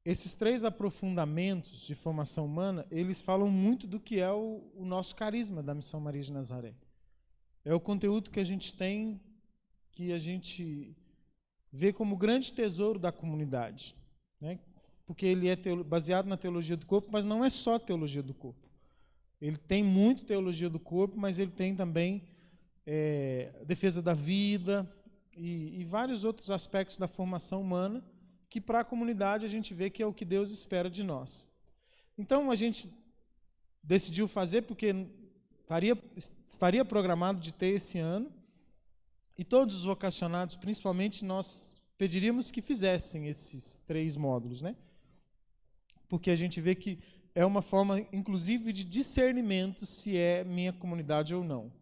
esses 3 aprofundamentos de formação humana, eles falam muito do que é o nosso carisma da Missão Maria de Nazaré. É o conteúdo que a gente tem, que a gente vê como grande tesouro da comunidade, né? Porque ele é baseado na teologia do corpo, mas não é só teologia do corpo. Ele tem muito teologia do corpo, mas ele tem também defesa da vida e vários outros aspectos da formação humana, que para a comunidade a gente vê que é o que Deus espera de nós. Então a gente decidiu fazer porque estaria programado de ter esse ano, e todos os vocacionados, principalmente, nós pediríamos que fizessem esses 3 módulos, né? Porque a gente vê que é uma forma, inclusive, de discernimento se é minha comunidade ou não,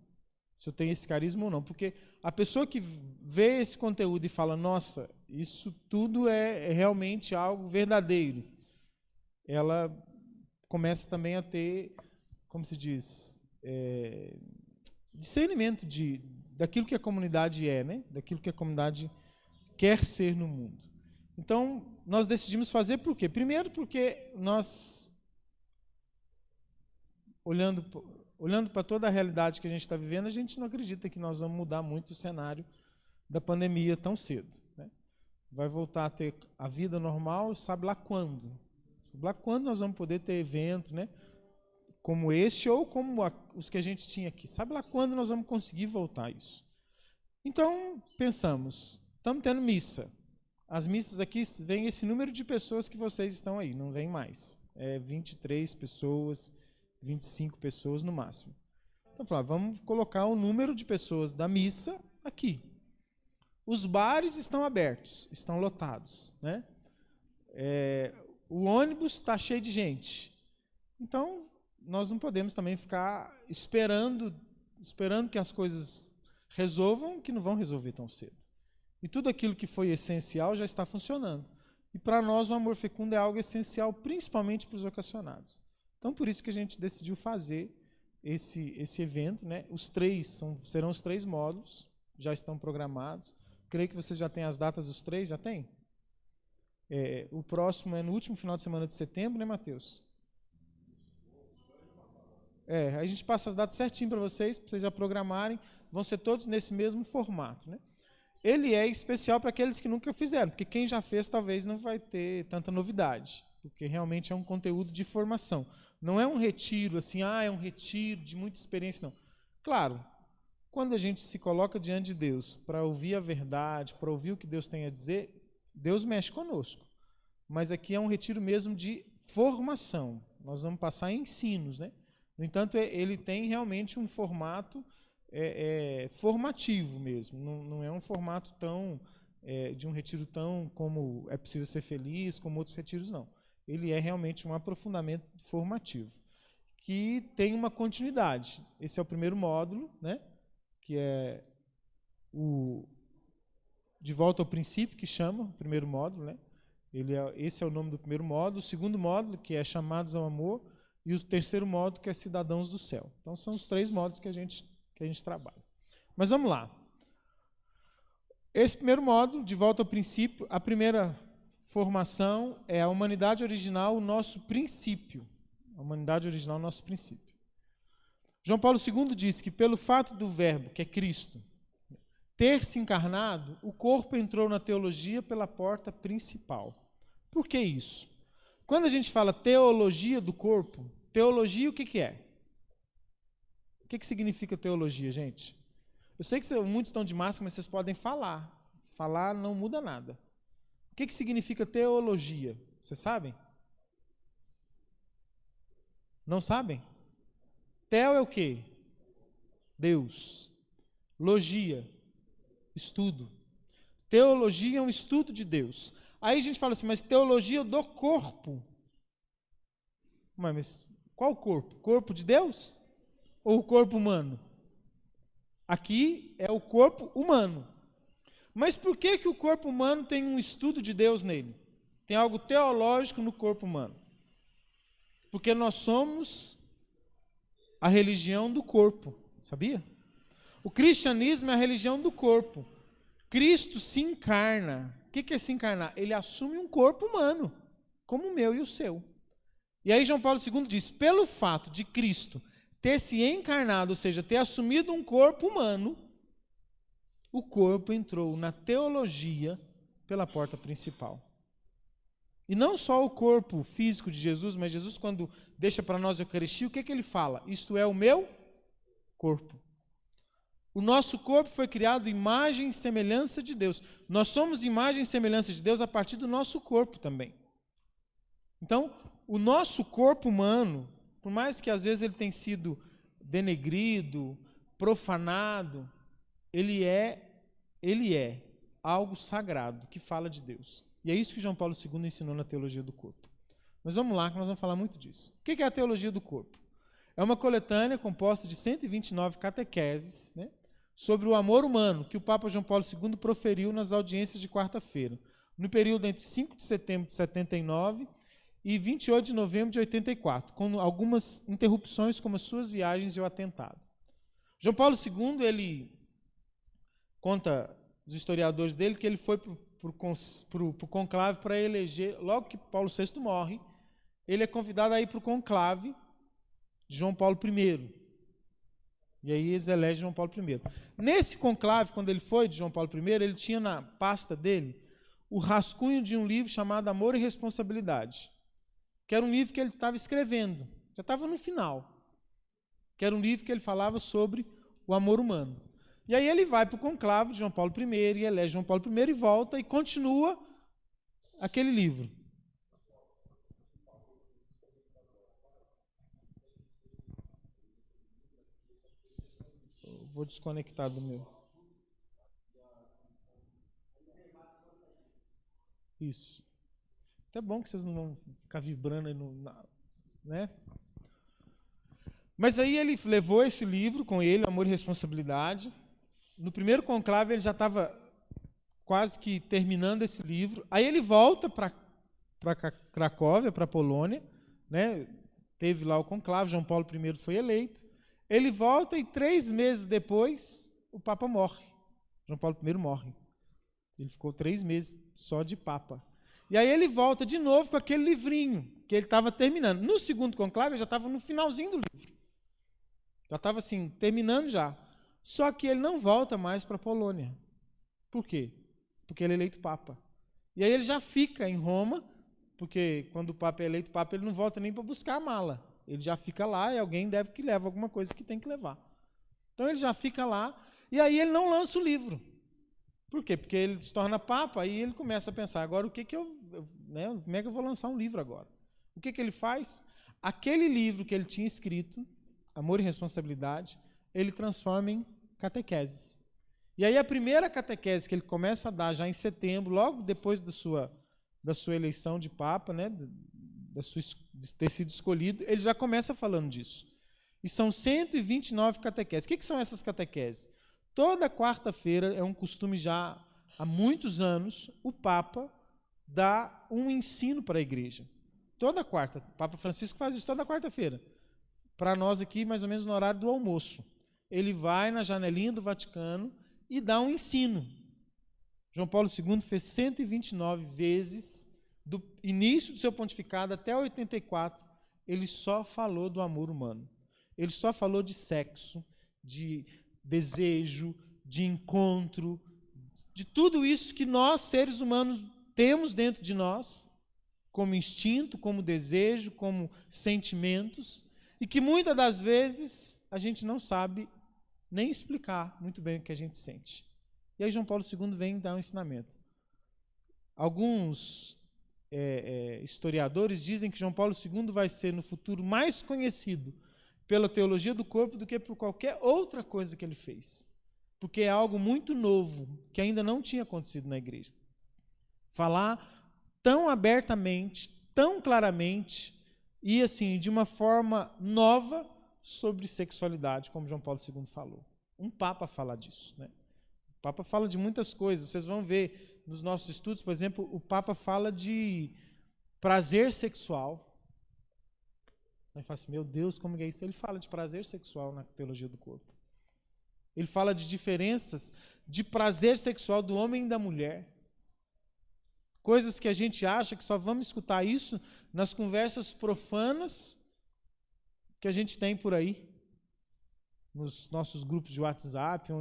se eu tenho esse carisma ou não. Porque a pessoa que vê esse conteúdo e fala, nossa, isso tudo é realmente algo verdadeiro, ela começa também a ter, como se diz, discernimento daquilo que a comunidade é, né? Daquilo que a comunidade quer ser no mundo. Então, nós decidimos fazer por quê? Primeiro porque nós, olhando para toda a realidade que a gente está vivendo, a gente não acredita que nós vamos mudar muito o cenário da pandemia tão cedo, né? Vai voltar a ter a vida normal, sabe lá quando? Sabe lá quando nós vamos poder ter evento, né? Como este ou como os que a gente tinha aqui. Sabe lá quando nós vamos conseguir voltar a isso? Então, pensamos, estamos tendo missa. As missas aqui, vem esse número de pessoas que vocês estão aí, não vem mais. 23 pessoas, 25 pessoas no máximo. Então, vamos colocar o número de pessoas da missa aqui. Os bares estão abertos, estão lotados, né? O ônibus está cheio de gente. Então, nós não podemos também ficar esperando que as coisas resolvam, que não vão resolver tão cedo. E tudo aquilo que foi essencial já está funcionando. E para nós o Amor Fecundo é algo essencial, principalmente para os vocacionados. Então, por isso que a gente decidiu fazer esse evento, né? Serão os 3 módulos, já estão programados. Creio que vocês já têm as datas dos 3, já tem? O próximo é no último final de semana de setembro, né, Matheus? A gente passa as datas certinho para vocês já programarem. Vão ser todos nesse mesmo formato, né? Ele é especial para aqueles que nunca fizeram, porque quem já fez talvez não vai ter tanta novidade, porque realmente é um conteúdo de formação. Não é um retiro assim, é um retiro de muita experiência, não. Claro, quando a gente se coloca diante de Deus para ouvir a verdade, para ouvir o que Deus tem a dizer, Deus mexe conosco. Mas aqui é um retiro mesmo de formação. Nós vamos passar ensinos, né? No entanto, ele tem realmente um formato formativo mesmo. Não é um formato tão de um retiro tão como é possível ser feliz, como outros retiros, não. Ele é realmente um aprofundamento formativo, que tem uma continuidade. Esse é o primeiro módulo, né? Que é o De Volta ao Princípio, que chama o primeiro módulo, né? Esse é o nome do primeiro módulo. O segundo módulo, que é Chamados ao Amor, e o terceiro módulo, que é Cidadãos do Céu. Então, são os 3 módulos que a gente trabalha. Mas vamos lá. Esse primeiro módulo, De Volta ao Princípio, a primeira formação é a humanidade original, o nosso princípio. A humanidade original, o nosso princípio. João Paulo II diz que pelo fato do Verbo, que é Cristo, ter se encarnado, o corpo entrou na teologia pela porta principal. Por que isso? Quando a gente fala teologia do corpo, teologia o que é? O que significa teologia, gente? Eu sei que muitos estão de máscara, mas vocês podem falar. Falar não muda nada. O que significa teologia? Vocês sabem? Não sabem? Teo é o quê? Deus. Logia, estudo. Teologia é um estudo de Deus. Aí a gente fala assim, mas teologia do corpo. Mas qual corpo? Corpo de Deus? Ou o corpo humano? Aqui é o corpo humano. Mas por que o corpo humano tem um estudo de Deus nele? Tem algo teológico no corpo humano. Porque nós somos a religião do corpo, sabia? O cristianismo é a religião do corpo. Cristo se encarna. O que é se encarnar? Ele assume um corpo humano. como o meu e o seu. E aí João Paulo II diz, pelo fato de Cristo ter se encarnado, ou seja, ter assumido um corpo humano, o corpo entrou na teologia pela porta principal. E não só o corpo físico de Jesus, mas Jesus, quando deixa para nós a Eucaristia, o que ele fala? Isto é o meu corpo. O nosso corpo foi criado imagem e semelhança de Deus. Nós somos imagem e semelhança de Deus a partir do nosso corpo também. Então, o nosso corpo humano, por mais que às vezes ele tenha sido denegrido, profanado, ele é algo sagrado que fala de Deus. E é isso que João Paulo II ensinou na teologia do corpo. Mas vamos lá, que nós vamos falar muito disso. O que é a teologia do corpo? É uma coletânea composta de 129 catequeses, né, sobre o amor humano que o Papa João Paulo II proferiu nas audiências de quarta-feira, no período entre 5 de setembro de 79 e 28 de novembro de 84, com algumas interrupções como as suas viagens e o atentado. João Paulo II, ele conta os historiadores dele que ele foi para o conclave para eleger, logo que Paulo VI morre, ele é convidado a ir para o conclave de João Paulo I. E aí eles elegem João Paulo I. Nesse conclave, quando ele foi de João Paulo I, ele tinha na pasta dele o rascunho de um livro chamado Amor e Responsabilidade, que era um livro que ele estava escrevendo, já estava no final, que era um livro que ele falava sobre o amor humano. E aí ele vai para o conclave de João Paulo I e elege João Paulo I e volta e continua aquele livro. Eu vou desconectar do meu. Isso. Até bom que vocês não vão ficar vibrando aí, né? Mas aí ele levou esse livro com ele, Amor e Responsabilidade. No primeiro conclave ele já estava quase que terminando esse livro. Aí ele volta para Cracóvia, para a Polônia, né? Teve lá o conclave, João Paulo I foi eleito. Ele volta e 3 meses depois o Papa morre. João Paulo I morre. Ele ficou 3 meses só de Papa. E aí ele volta de novo com aquele livrinho que ele estava terminando. No segundo conclave ele já estava no finalzinho do livro. Já estava assim, terminando já. Só que ele não volta mais para a Polônia. Por quê? Porque ele é eleito Papa. E aí ele já fica em Roma, porque quando o Papa é eleito Papa, ele não volta nem para buscar a mala. Ele já fica lá e alguém deve que leva alguma coisa que tem que levar. Então ele já fica lá e aí ele não lança o livro. Por quê? Porque ele se torna Papa e ele começa a pensar, agora o que né, como é que eu vou lançar um livro agora? O que ele faz? Aquele livro que ele tinha escrito, Amor e Responsabilidade, ele transforma em catequeses. E aí a primeira catequese que ele começa a dar já em setembro, logo depois da sua eleição de Papa, né, de ter sido escolhido, ele já começa falando disso. E são 129 catequeses. O que são essas catequeses? Toda quarta-feira, é um costume já há muitos anos, o Papa dá um ensino para a igreja. Toda quarta. O Papa Francisco faz isso toda quarta-feira. Para nós aqui, mais ou menos no horário do almoço. Ele vai na janelinha do Vaticano e dá um ensino. João Paulo II fez 129 vezes, do início do seu pontificado até 84, ele só falou do amor humano. Ele só falou de sexo, de desejo, de encontro, de tudo isso que nós, seres humanos, temos dentro de nós, como instinto, como desejo, como sentimentos, e que muitas das vezes a gente não sabe nem explicar muito bem o que a gente sente. E aí João Paulo II vem dar um ensinamento. Alguns historiadores dizem que João Paulo II vai ser no futuro mais conhecido pela teologia do corpo do que por qualquer outra coisa que ele fez. Porque é algo muito novo, que ainda não tinha acontecido na igreja. Falar tão abertamente, tão claramente e assim, de uma forma nova sobre sexualidade, como João Paulo II falou. Um Papa fala disso, né? O Papa fala de muitas coisas. Vocês vão ver nos nossos estudos, por exemplo, o Papa fala de prazer sexual. Aí fala assim, meu Deus, como é isso? Ele fala de prazer sexual na teologia do corpo. Ele fala de diferenças de prazer sexual do homem e da mulher. Coisas que a gente acha que só vamos escutar isso nas conversas profanas que a gente tem por aí, nos nossos grupos de WhatsApp,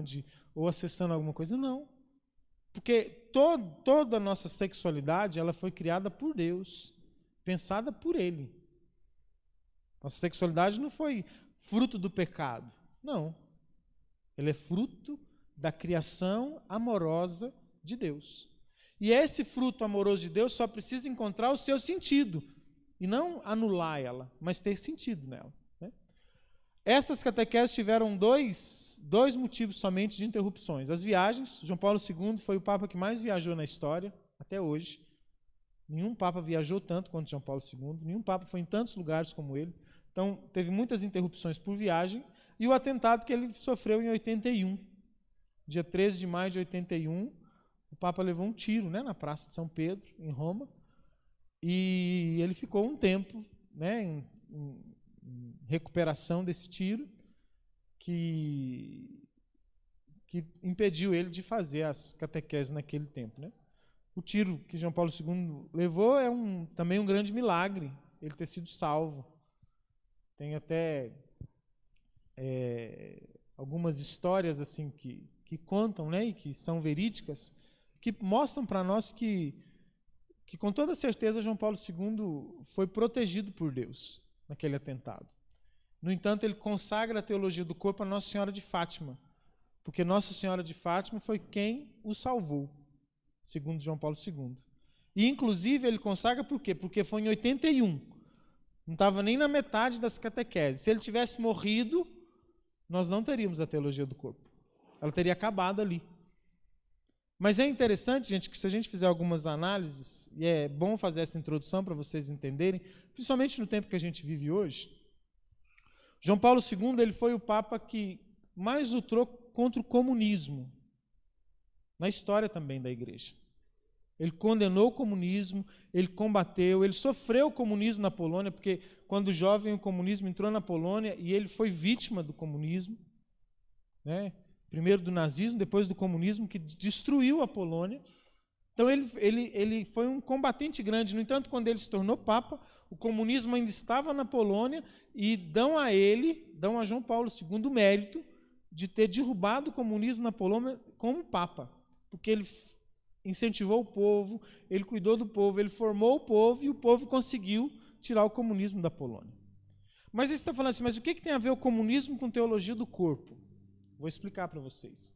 ou acessando alguma coisa. Não. Porque toda a nossa sexualidade ela foi criada por Deus, pensada por Ele. Nossa sexualidade não foi fruto do pecado. Não. Ela é fruto da criação amorosa de Deus. E esse fruto amoroso de Deus só precisa encontrar o seu sentido, e não anular ela, mas ter sentido nela. Né? Essas catequeses tiveram dois motivos somente de interrupções. As viagens. João Paulo II foi o Papa que mais viajou na história, até hoje. Nenhum Papa viajou tanto quanto João Paulo II, nenhum Papa foi em tantos lugares como ele. Então, teve muitas interrupções por viagem, e o atentado que ele sofreu em 81. Dia 13 de maio de 81, o Papa levou um tiro, né, na Praça de São Pedro, em Roma, e ele ficou um tempo, né, em recuperação desse tiro, que impediu ele de fazer as catequeses naquele tempo. Né? O tiro que João Paulo II levou é também um grande milagre, ele ter sido salvo. Tem até algumas histórias assim que contam, né, e que são verídicas, que mostram para nós que com toda certeza João Paulo II foi protegido por Deus naquele atentado. No entanto, ele consagra a teologia do corpo a Nossa Senhora de Fátima, porque Nossa Senhora de Fátima foi quem o salvou, segundo João Paulo II. E, inclusive, ele consagra por quê? Porque foi em 81. Não estava nem na metade das catequeses. Se ele tivesse morrido, nós não teríamos a teologia do corpo. Ela teria acabado ali. Mas é interessante, gente, que se a gente fizer algumas análises, e é bom fazer essa introdução para vocês entenderem, principalmente no tempo que a gente vive hoje, João Paulo II ele foi o Papa que mais lutou contra o comunismo, na história também da Igreja. Ele condenou o comunismo, ele combateu, ele sofreu o comunismo na Polônia, porque quando jovem o comunismo entrou na Polônia e ele foi vítima do comunismo, né? Primeiro do nazismo, depois do comunismo, que destruiu a Polônia. Então ele foi um combatente grande. No entanto, quando ele se tornou Papa, o comunismo ainda estava na Polônia e dão a João Paulo II o mérito de ter derrubado o comunismo na Polônia como Papa, porque ele incentivou o povo, ele cuidou do povo, ele formou o povo e o povo conseguiu tirar o comunismo da Polônia. Mas você está falando assim, mas o que tem a ver o comunismo com teologia do corpo? Vou explicar para vocês.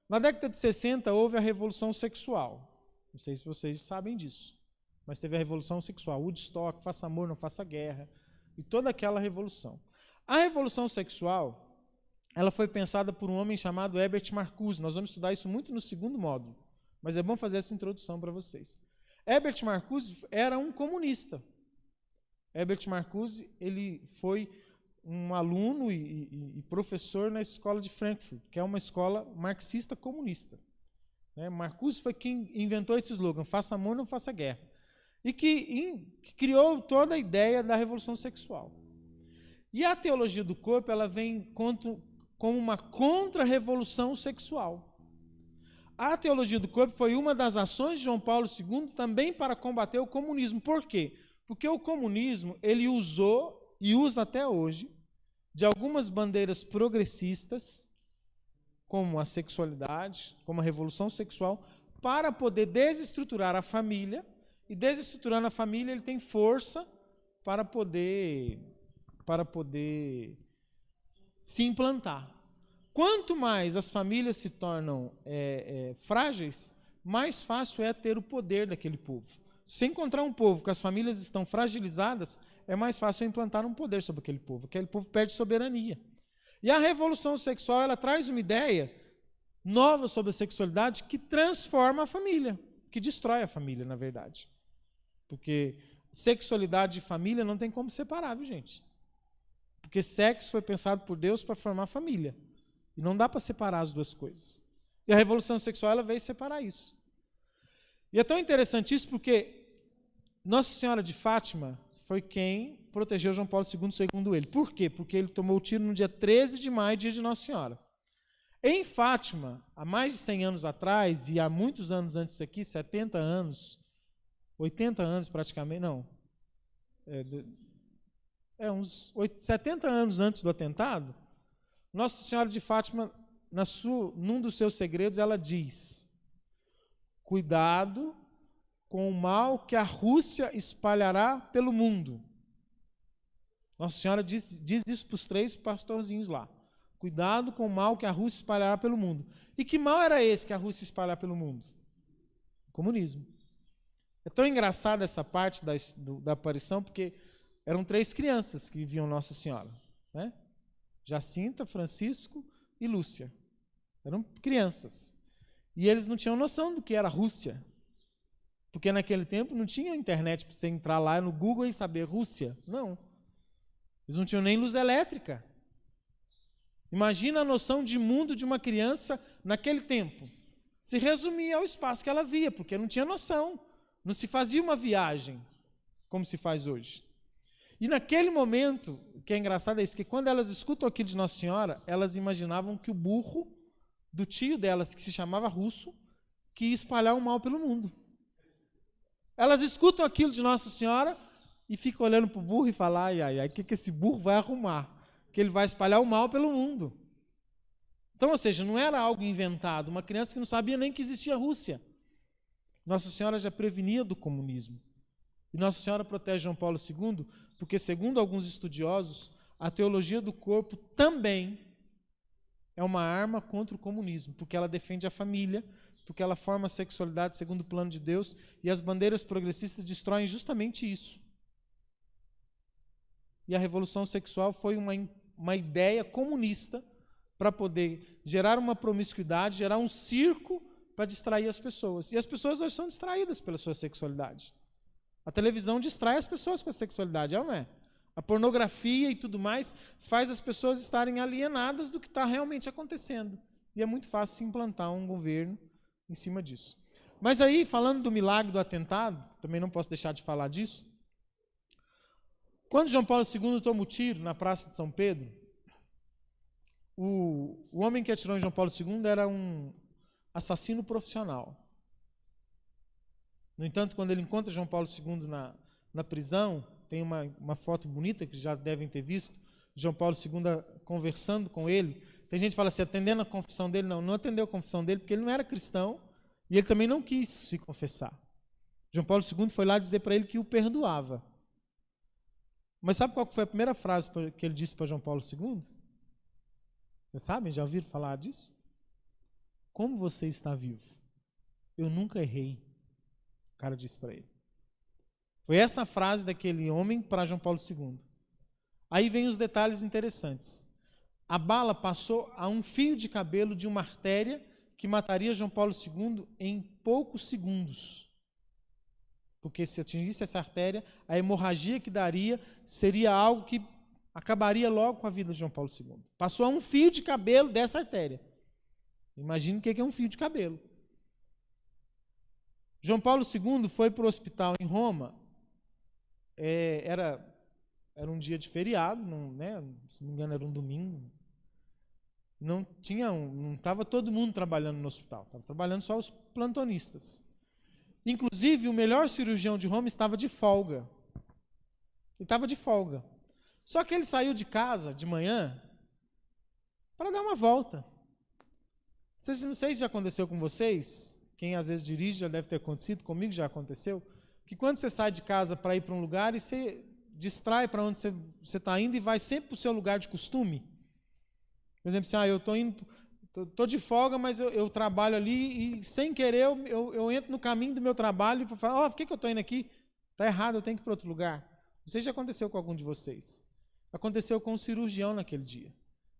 Na década de 60 houve a Revolução Sexual. Não sei se vocês sabem disso, mas teve a Revolução Sexual, Woodstock, Faça Amor, Não Faça Guerra, e toda aquela revolução. A Revolução Sexual, ela foi pensada por um homem chamado Herbert Marcuse. Nós vamos estudar isso muito no segundo módulo, mas é bom fazer essa introdução para vocês. Herbert Marcuse era um comunista. Herbert Marcuse ele foi um aluno e professor na escola de Frankfurt, que é uma escola marxista comunista. Marcuse foi quem inventou esse slogan, faça amor, não faça guerra. E que criou toda a ideia da revolução sexual. E a teologia do corpo ela vem como uma contra-revolução sexual. A teologia do corpo foi uma das ações de João Paulo II também para combater o comunismo. Por quê? Porque o comunismo ele usou e usa até hoje de algumas bandeiras progressistas, como a sexualidade, como a revolução sexual, para poder desestruturar a família, e desestruturando a família ele tem força para poder se implantar. Quanto mais as famílias se tornam frágeis, mais fácil é ter o poder daquele povo. Se você encontrar um povo que as famílias estão fragilizadas, é mais fácil implantar um poder sobre aquele povo perde soberania. E a revolução sexual ela traz uma ideia nova sobre a sexualidade que transforma a família, que destrói a família, na verdade. Porque sexualidade e família não tem como separar, viu, gente? Porque sexo foi pensado por Deus para formar família. E não dá para separar as duas coisas. E a revolução sexual ela veio separar isso. E é tão interessante isso porque Nossa Senhora de Fátima foi quem protegeu João Paulo II, segundo ele. Por quê? Porque ele tomou o tiro no dia 13 de maio, dia de Nossa Senhora. Em Fátima, há mais de 100 anos atrás, e há muitos anos antes aqui, 70 anos, 80 anos praticamente, não, uns 70 anos antes do atentado, Nossa Senhora de Fátima, num dos seus segredos, ela diz: cuidado com o mal que a Rússia espalhará pelo mundo. Nossa Senhora diz isso para os 3 pastorzinhos lá. Cuidado com o mal que a Rússia espalhará pelo mundo. E que mal era esse que a Rússia espalhará pelo mundo? O comunismo. É tão engraçada essa parte da aparição, porque eram 3 crianças que viam Nossa Senhora, né? Jacinta, Francisco e Lúcia. Eram crianças. E eles não tinham noção do que era Rússia. Porque naquele tempo não tinha internet para você entrar lá no Google e saber Rússia. Não. Eles não tinham nem luz elétrica. Imagina a noção de mundo de uma criança naquele tempo. Se resumia ao espaço que ela via, porque não tinha noção. Não se fazia uma viagem como se faz hoje. E naquele momento, o que é engraçado é isso, que quando elas escutam aquilo de Nossa Senhora, elas imaginavam que o burro do tio delas, que se chamava Russo, que ia espalhar o mal pelo mundo. Elas escutam aquilo de Nossa Senhora e ficam olhando para o burro e falam: ai, ai, ai, o que esse burro vai arrumar? Que ele vai espalhar o mal pelo mundo. Então, ou seja, não era algo inventado, uma criança que não sabia nem que existia a Rússia. Nossa Senhora já prevenia do comunismo. E Nossa Senhora protege João Paulo II, porque, segundo alguns estudiosos, a teologia do corpo também é uma arma contra o comunismo, porque ela defende a família, porque ela forma a sexualidade segundo o plano de Deus, e as bandeiras progressistas destroem justamente isso. E a revolução sexual foi uma ideia comunista para poder gerar uma promiscuidade, gerar um circo para distrair as pessoas. E as pessoas hoje são distraídas pela sua sexualidade. A televisão distrai as pessoas com a sexualidade, é ou não é? A pornografia e tudo mais faz as pessoas estarem alienadas do que está realmente acontecendo. E é muito fácil se implantar um governo em cima disso. Mas aí, falando do milagre do atentado, também não posso deixar de falar disso. Quando João Paulo II toma o tiro na Praça de São Pedro, o homem que atirou em João Paulo II era um assassino profissional. No entanto, quando ele encontra João Paulo II na prisão, tem uma foto bonita que já devem ter visto, João Paulo II conversando com ele. Tem gente que fala assim, atendendo a confissão dele. Não atendeu a confissão dele porque ele não era cristão e ele também não quis se confessar. João Paulo II foi lá dizer para ele que o perdoava. Mas sabe qual foi a primeira frase que ele disse para João Paulo II? Vocês sabem? Já ouviram falar disso? Como você está vivo? Eu nunca errei. O cara disse para ele. Foi essa frase daquele homem para João Paulo II. Aí vem os detalhes interessantes. A bala passou a um fio de cabelo de uma artéria que mataria João Paulo II em poucos segundos. Porque se atingisse essa artéria, a hemorragia que daria seria algo que acabaria logo com a vida de João Paulo II. Passou a um fio de cabelo dessa artéria. Imagina o que é um fio de cabelo. João Paulo II foi para o hospital em Roma. Era um dia de feriado, se não me engano era um domingo. Não estava todo mundo trabalhando no hospital, estava trabalhando só os plantonistas. Inclusive, o melhor cirurgião de Roma estava de folga. Ele estava de folga. Só que ele saiu de casa de manhã para dar uma volta. Não sei se já aconteceu com vocês, quem às vezes dirige já deve ter acontecido, comigo já aconteceu, que quando você sai de casa para ir para um lugar e você distrai para onde você está indo e vai sempre para o seu lugar de costume. Por exemplo, assim, eu estou de folga, mas eu trabalho ali e sem querer eu entro no caminho do meu trabalho e falo, por que eu estou indo aqui? Está errado, eu tenho que ir para outro lugar. Não sei se já aconteceu com algum de vocês. Aconteceu com um cirurgião naquele dia.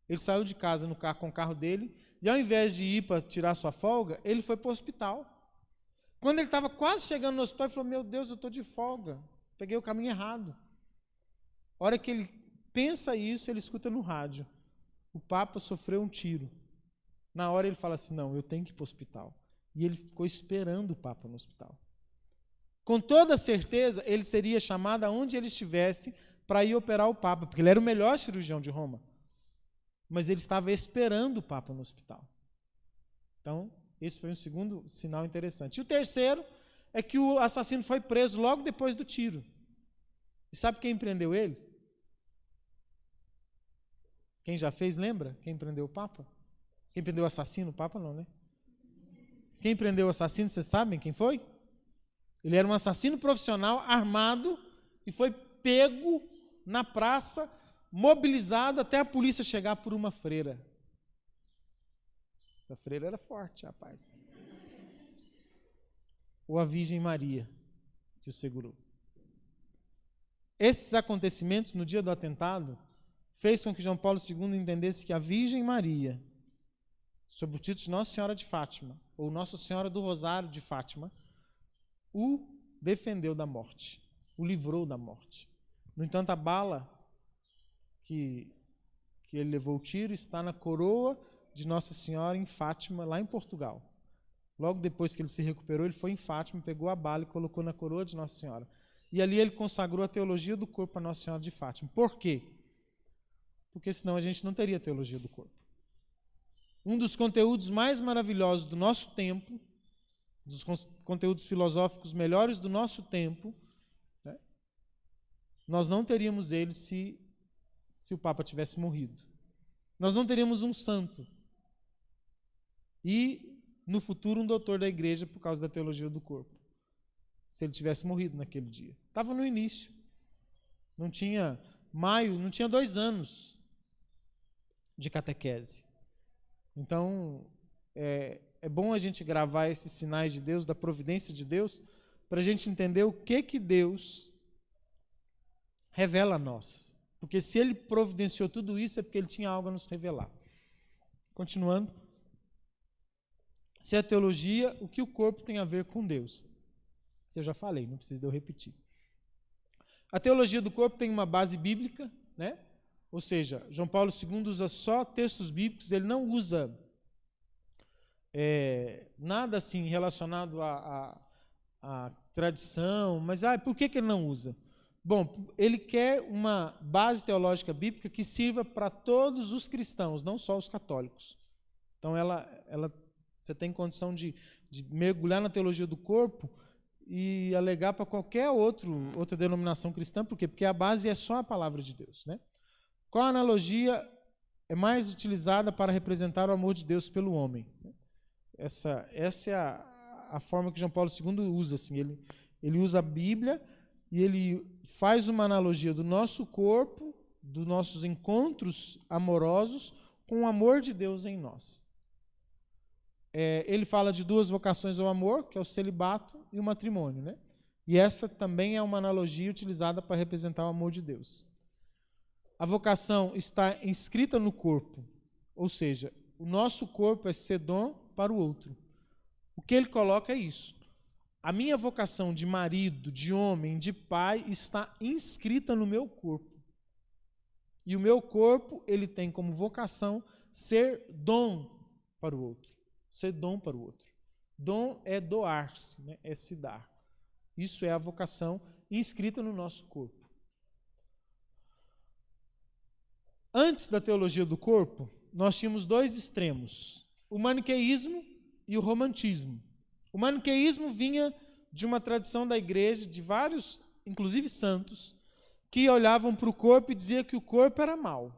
Ele saiu de casa com o carro dele e ao invés de ir para tirar sua folga, ele foi para o hospital. Quando ele estava quase chegando no hospital, ele falou, meu Deus, eu estou de folga. Peguei o caminho errado. A hora que ele pensa isso, ele escuta no rádio. O Papa sofreu um tiro. Na hora ele fala assim, não, eu tenho que ir para o hospital. E ele ficou esperando o Papa no hospital. Com toda certeza, ele seria chamado aonde ele estivesse para ir operar o Papa, porque ele era o melhor cirurgião de Roma. Mas ele estava esperando o Papa no hospital. Então, esse foi um segundo sinal interessante. E o terceiro é que o assassino foi preso logo depois do tiro. E sabe quem prendeu ele? Quem já fez, lembra? Quem prendeu o Papa? Quem prendeu o assassino? O Papa não, né? Quem prendeu o assassino, vocês sabem quem foi? Ele era um assassino profissional, armado, e foi pego na praça, mobilizado até a polícia chegar por uma freira. Essa freira era forte, rapaz. Ou a Virgem Maria, que o segurou. Esses acontecimentos no dia do atentado fez com que João Paulo II entendesse que a Virgem Maria, sob o título de Nossa Senhora de Fátima, ou Nossa Senhora do Rosário de Fátima, o defendeu da morte, o livrou da morte. No entanto, a bala que ele levou o tiro está na coroa de Nossa Senhora em Fátima, lá em Portugal. Logo depois que ele se recuperou, ele foi em Fátima, pegou a bala e colocou na coroa de Nossa Senhora. E ali ele consagrou a teologia do corpo a Nossa Senhora de Fátima. Por quê? Porque senão a gente não teria teologia do corpo. Um dos conteúdos mais maravilhosos do nosso tempo, dos conteúdos filosóficos melhores do nosso tempo, né? Nós não teríamos ele se o Papa tivesse morrido. Nós não teríamos um santo. E, no futuro, um doutor da igreja por causa da teologia do corpo. Se ele tivesse morrido naquele dia. Estava no início. Não tinha 2 anos de catequese. Então, é bom a gente gravar esses sinais de Deus, da providência de Deus, para a gente entender o que Deus revela a nós. Porque se ele providenciou tudo isso, é porque ele tinha algo a nos revelar. Continuando. Se é teologia, o que o corpo tem a ver com Deus? Isso eu já falei, não precisa de eu repetir. A teologia do corpo tem uma base bíblica, né? Ou seja, João Paulo II usa só textos bíblicos, ele não usa nada assim relacionado à tradição, mas por que ele não usa? Bom, ele quer uma base teológica bíblica que sirva para todos os cristãos, não só os católicos. Então, você tem condição de mergulhar na teologia do corpo e alegar para qualquer outra denominação cristã. Por quê? Porque a base é só a palavra de Deus, né? Qual a analogia é mais utilizada para representar o amor de Deus pelo homem? Essa é a forma que João Paulo II usa. Assim, ele usa a Bíblia e ele faz uma analogia do nosso corpo, dos nossos encontros amorosos com o amor de Deus em nós. Ele fala de 2 vocações ao amor, que é o celibato e o matrimônio, né? E essa também é uma analogia utilizada para representar o amor de Deus. A vocação está inscrita no corpo, ou seja, o nosso corpo é ser dom para o outro. O que ele coloca é isso. A minha vocação de marido, de homem, de pai, está inscrita no meu corpo. E o meu corpo, ele tem como vocação ser dom para o outro. Ser dom para o outro. Dom é doar-se, né? É se dar. Isso é a vocação inscrita no nosso corpo. Antes da teologia do corpo, nós tínhamos 2 extremos, o maniqueísmo e o romantismo. O maniqueísmo vinha de uma tradição da igreja, de vários, inclusive santos, que olhavam para o corpo e diziam que o corpo era mau,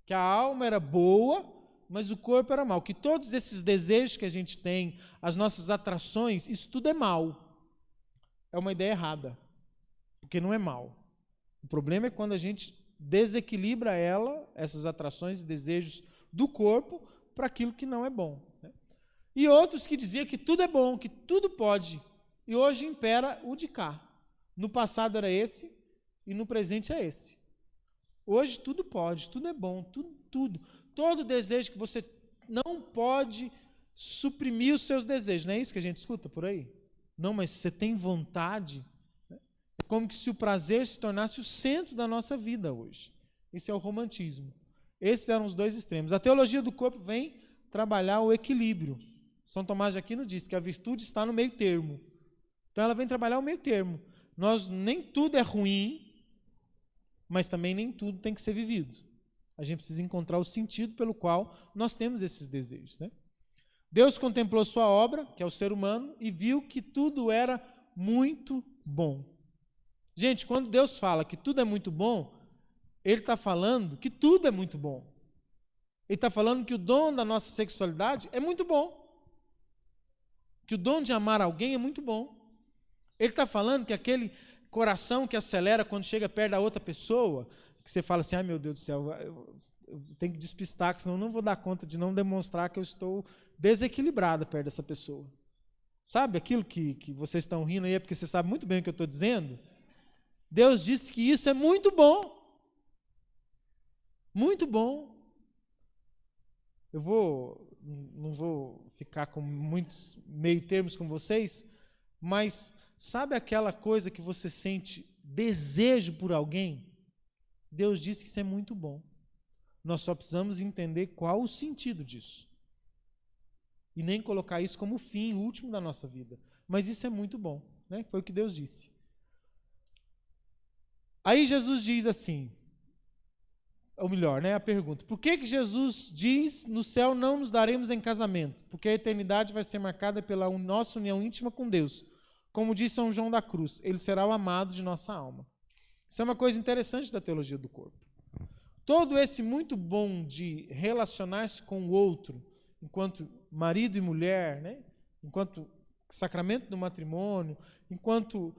que a alma era boa, mas o corpo era mau, que todos esses desejos que a gente tem, as nossas atrações, isso tudo é mau. É uma ideia errada, porque não é mau. O problema é quando a gente desequilibra essas atrações e desejos do corpo para aquilo que não é bom, né? E outros que diziam que tudo é bom, que tudo pode, e hoje impera o de cá. No passado era esse e no presente é esse. Hoje tudo pode, tudo é bom, tudo. Todo desejo que você não pode suprimir os seus desejos, não é isso que a gente escuta por aí? Não, mas você tem vontade. É como se o prazer se tornasse o centro da nossa vida hoje. Esse é o romantismo. Esses eram os 2 extremos. A teologia do corpo vem trabalhar o equilíbrio. São Tomás de Aquino diz que a virtude está no meio termo. Então ela vem trabalhar o meio termo. Nem tudo é ruim, mas também nem tudo tem que ser vivido. A gente precisa encontrar o sentido pelo qual nós temos esses desejos, né? Deus contemplou sua obra, que é o ser humano, e viu que tudo era muito bom. Gente, quando Deus fala que tudo é muito bom, Ele está falando que tudo é muito bom. Ele está falando que o dom da nossa sexualidade é muito bom. Que o dom de amar alguém é muito bom. Ele está falando que aquele coração que acelera quando chega perto da outra pessoa, que você fala assim, ai meu Deus do céu, eu tenho que despistar, senão eu não vou dar conta de não demonstrar que eu estou desequilibrado perto dessa pessoa. Sabe aquilo que vocês estão rindo aí, é porque você sabe muito bem o que eu estou dizendo? Deus disse que isso é muito bom. Muito bom. Não vou ficar com muitos meio termos com vocês, mas sabe aquela coisa que você sente desejo por alguém? Deus disse que isso é muito bom. Nós só precisamos entender qual o sentido disso. E nem colocar isso como o fim último da nossa vida. Mas isso é muito bom, né? Foi o que Deus disse. Aí Jesus diz assim, ou melhor, né, a pergunta, por que Jesus diz, no céu não nos daremos em casamento? Porque a eternidade vai ser marcada pela nossa união íntima com Deus. Como diz São João da Cruz, ele será o amado de nossa alma. Isso é uma coisa interessante da teologia do corpo. Todo esse muito bom de relacionar-se com o outro, enquanto marido e mulher, né, enquanto sacramento do matrimônio, enquanto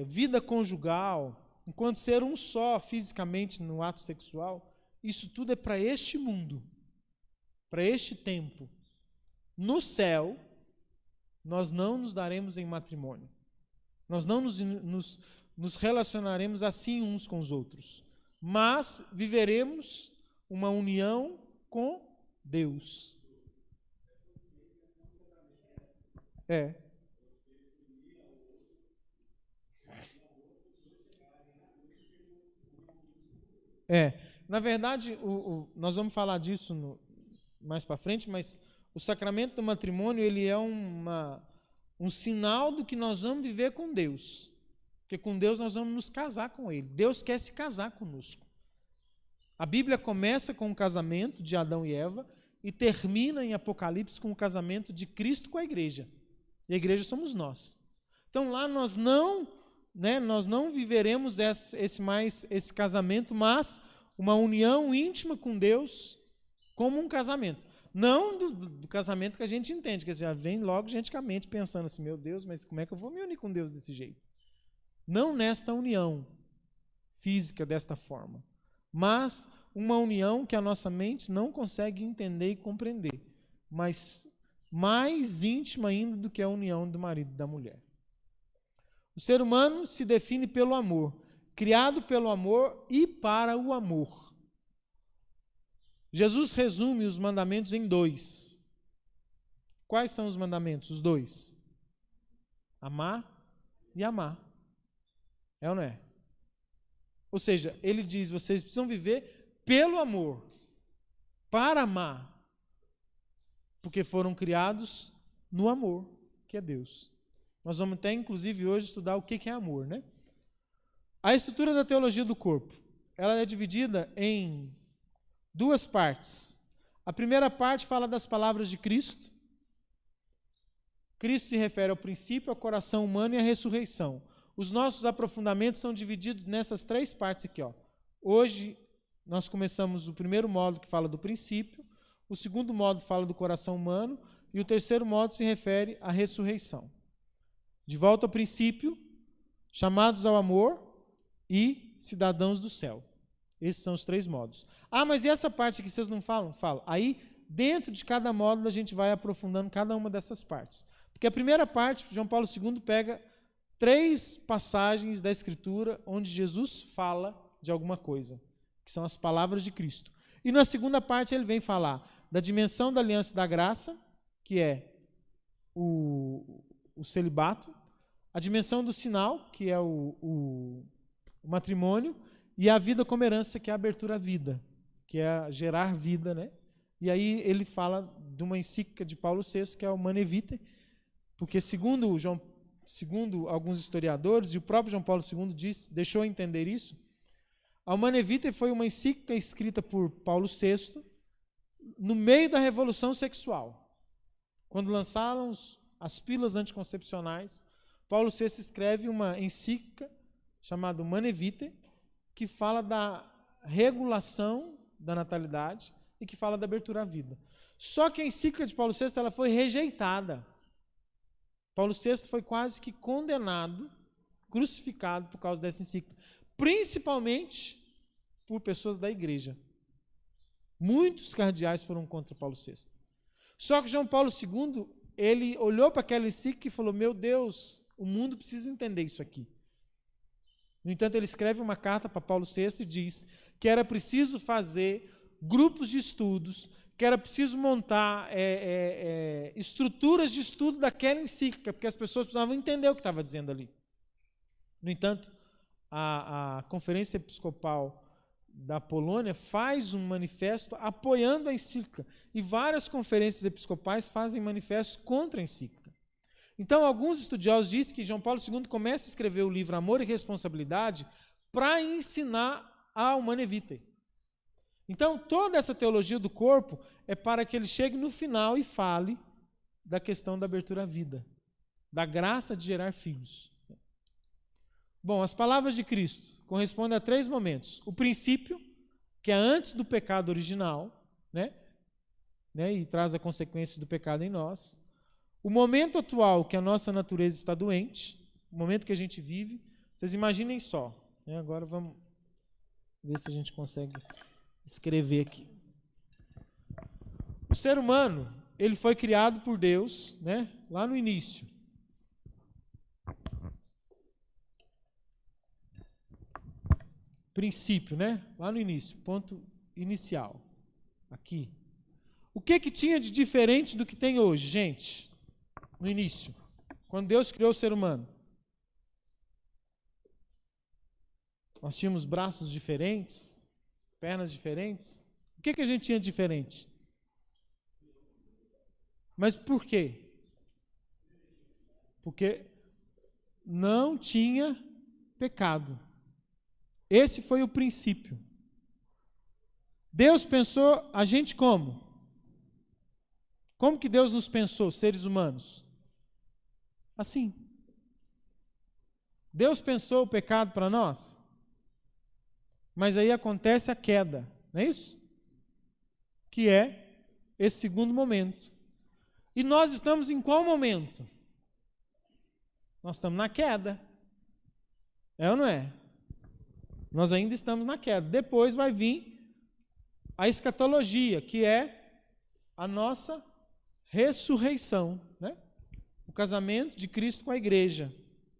vida conjugal, enquanto ser um só fisicamente no ato sexual, isso tudo é para este mundo, para este tempo. No céu, nós não nos daremos em matrimônio. Nós não nos relacionaremos assim uns com os outros, mas viveremos uma união com Deus. Na verdade, nós vamos falar disso mais para frente, mas o sacramento do matrimônio ele é um sinal do que nós vamos viver com Deus. Porque com Deus nós vamos nos casar com Ele. Deus quer se casar conosco. A Bíblia começa com o casamento de Adão e Eva e termina em Apocalipse com o casamento de Cristo com a igreja. E a igreja somos nós. Então lá nós não viveremos esse casamento, mas uma união íntima com Deus como um casamento. Não do casamento que a gente entende, que já vem logo gente com a mente pensando assim, meu Deus, mas como é que eu vou me unir com Deus desse jeito? Não nesta união física desta forma, mas uma união que a nossa mente não consegue entender e compreender, mas mais íntima ainda do que a união do marido e da mulher. O ser humano se define pelo amor, criado pelo amor e para o amor. Jesus resume os mandamentos em 2. Quais são os mandamentos? Os 2. Amar e amar. É ou não é? Ou seja, ele diz, vocês precisam viver pelo amor, para amar, porque foram criados no amor, que é Deus. Nós vamos até, inclusive, hoje estudar o que é amor, né? A estrutura da teologia do corpo, ela é dividida em 2 partes. A primeira parte fala das palavras de Cristo. Cristo se refere ao princípio, ao coração humano e à ressurreição. Os nossos aprofundamentos são divididos nessas 3 partes aqui, ó. Hoje nós começamos o primeiro módulo que fala do princípio, o segundo módulo fala do coração humano e o terceiro módulo se refere à ressurreição. De volta ao princípio, chamados ao amor e cidadãos do céu. Esses são os 3 módulos. Ah, mas e essa parte que vocês não falam? Falo. Aí, dentro de cada módulo, a gente vai aprofundando cada uma dessas partes. Porque a primeira parte, João Paulo II pega 3 passagens da Escritura onde Jesus fala de alguma coisa, que são as palavras de Cristo. E na segunda parte ele vem falar da dimensão da aliança e da graça, que é o celibato, a dimensão do sinal, que é o matrimônio, e a vida como herança, que é a abertura à vida, que é gerar vida, né? E aí ele fala de uma encíclica de Paulo VI, que é o Humanae Vitae, porque segundo alguns historiadores, e o próprio João Paulo II deixou entender isso, a Humanae Vitae foi uma encíclica escrita por Paulo VI no meio da Revolução Sexual. quando lançaram as pílulas anticoncepcionais, Paulo VI escreve uma encíclica chamada Humanae Vitae, que fala da regulação da natalidade e que fala da abertura à vida. Só que a encíclica de Paulo VI ela foi rejeitada. Paulo VI foi quase que condenado, crucificado por causa dessa encíclica, principalmente por pessoas da igreja. Muitos cardeais foram contra Paulo VI. Só que João Paulo II, ele olhou para aquela encíclica e falou: meu Deus, o mundo precisa entender isso aqui. No entanto, ele escreve uma carta para Paulo VI e diz que era preciso fazer grupos de estudos, que era preciso montar estruturas de estudo daquela encíclica, porque as pessoas precisavam entender o que estava dizendo ali. No entanto, a Conferência Episcopal da Polônia faz um manifesto apoiando a encíclica, e várias conferências episcopais fazem manifestos contra a encíclica. Então, alguns estudiosos dizem que João Paulo II começa a escrever o livro Amor e Responsabilidade para ensinar a Humanae Vitae. Então, toda essa teologia do corpo é para que ele chegue no final e fale da questão da abertura à vida, da graça de gerar filhos. Bom, as palavras de Cristo correspondem a 3 momentos. O princípio, que é antes do pecado original, né, e traz a consequência do pecado em nós. O momento atual, que a nossa natureza está doente, o momento que a gente vive. Vocês imaginem só. Né? Agora vamos ver se a gente consegue escrever aqui. O ser humano, ele foi criado por Deus, né, lá no início. Princípio, né? Lá no início, ponto inicial. Aqui. O que tinha de diferente do que tem hoje, gente? No início, quando Deus criou o ser humano. Nós tínhamos braços diferentes, pernas diferentes. O que a gente tinha de diferente? Mas por quê? Porque não tinha pecado. Esse foi o princípio. Deus pensou a gente como? Como que Deus nos pensou, seres humanos? Assim. Deus pensou o pecado para nós? Mas aí acontece a queda, não é isso? Que é esse segundo momento. E nós estamos em qual momento? Nós estamos na queda. É ou não é? Nós ainda estamos na queda. Depois vai vir a escatologia, que é a nossa ressurreição, né? O casamento de Cristo com a igreja,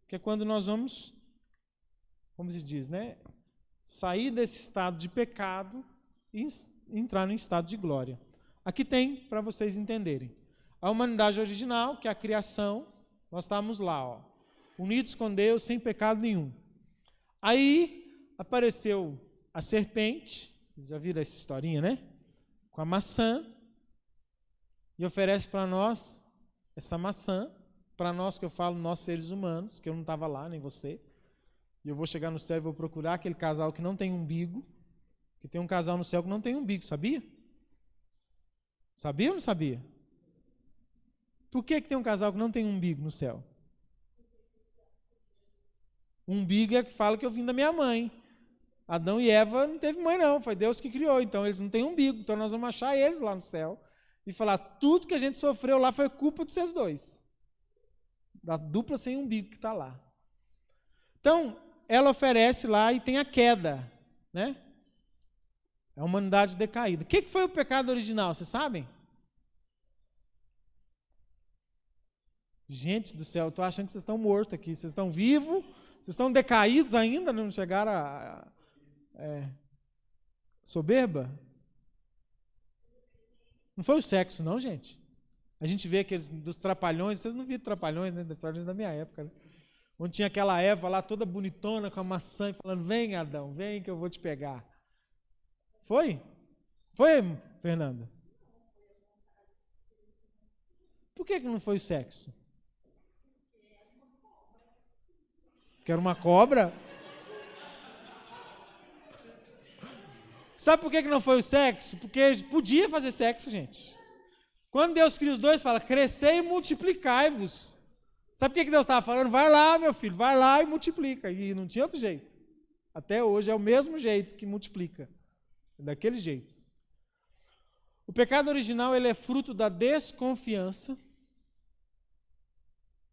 que é quando nós vamos, como se diz, né? Sair desse estado de pecado e entrar no estado de glória. Aqui tem, para vocês entenderem, a humanidade original, que é a criação, nós estávamos lá, ó, unidos com Deus, sem pecado nenhum. Aí apareceu a serpente, vocês já viram essa historinha, né? Com a maçã, e oferece para nós essa maçã, para nós que eu falo, nós seres humanos, que eu não estava lá, nem você, e eu vou chegar no céu e vou procurar aquele casal que não tem umbigo, que tem um casal no céu que não tem umbigo, sabia? Sabia ou não sabia? Por que tem um casal que não tem umbigo no céu? O umbigo é que fala que eu vim da minha mãe. Adão e Eva não teve mãe não, foi Deus que criou, então eles não têm umbigo, então nós vamos achar eles lá no céu e falar, tudo que a gente sofreu lá foi culpa de vocês dois, da dupla sem umbigo que está lá. Então, ela oferece lá e tem a queda, né? É a humanidade decaída. O que foi o pecado original, vocês sabem? Gente do céu, eu estou achando que vocês estão mortos aqui, vocês estão vivos, vocês estão decaídos ainda, não chegaram a soberba? Não foi o sexo, não, gente. A gente vê aqueles dos trapalhões, vocês não viram trapalhões, né? Trapalhões da minha época, né? Onde tinha aquela Eva lá toda bonitona com a maçã e falando, vem Adão, vem que eu vou te pegar. Foi? Foi, Fernanda? Por que não foi o sexo? Que era uma cobra? Sabe por que não foi o sexo? Porque podia fazer sexo, gente. Quando Deus cria os dois, fala, crescei e multiplicai-vos. Sabe o que Deus estava falando? Vai lá, meu filho, vai lá e multiplica. E não tinha outro jeito. Até hoje é o mesmo jeito que multiplica. Daquele jeito. O pecado original ele é fruto da desconfiança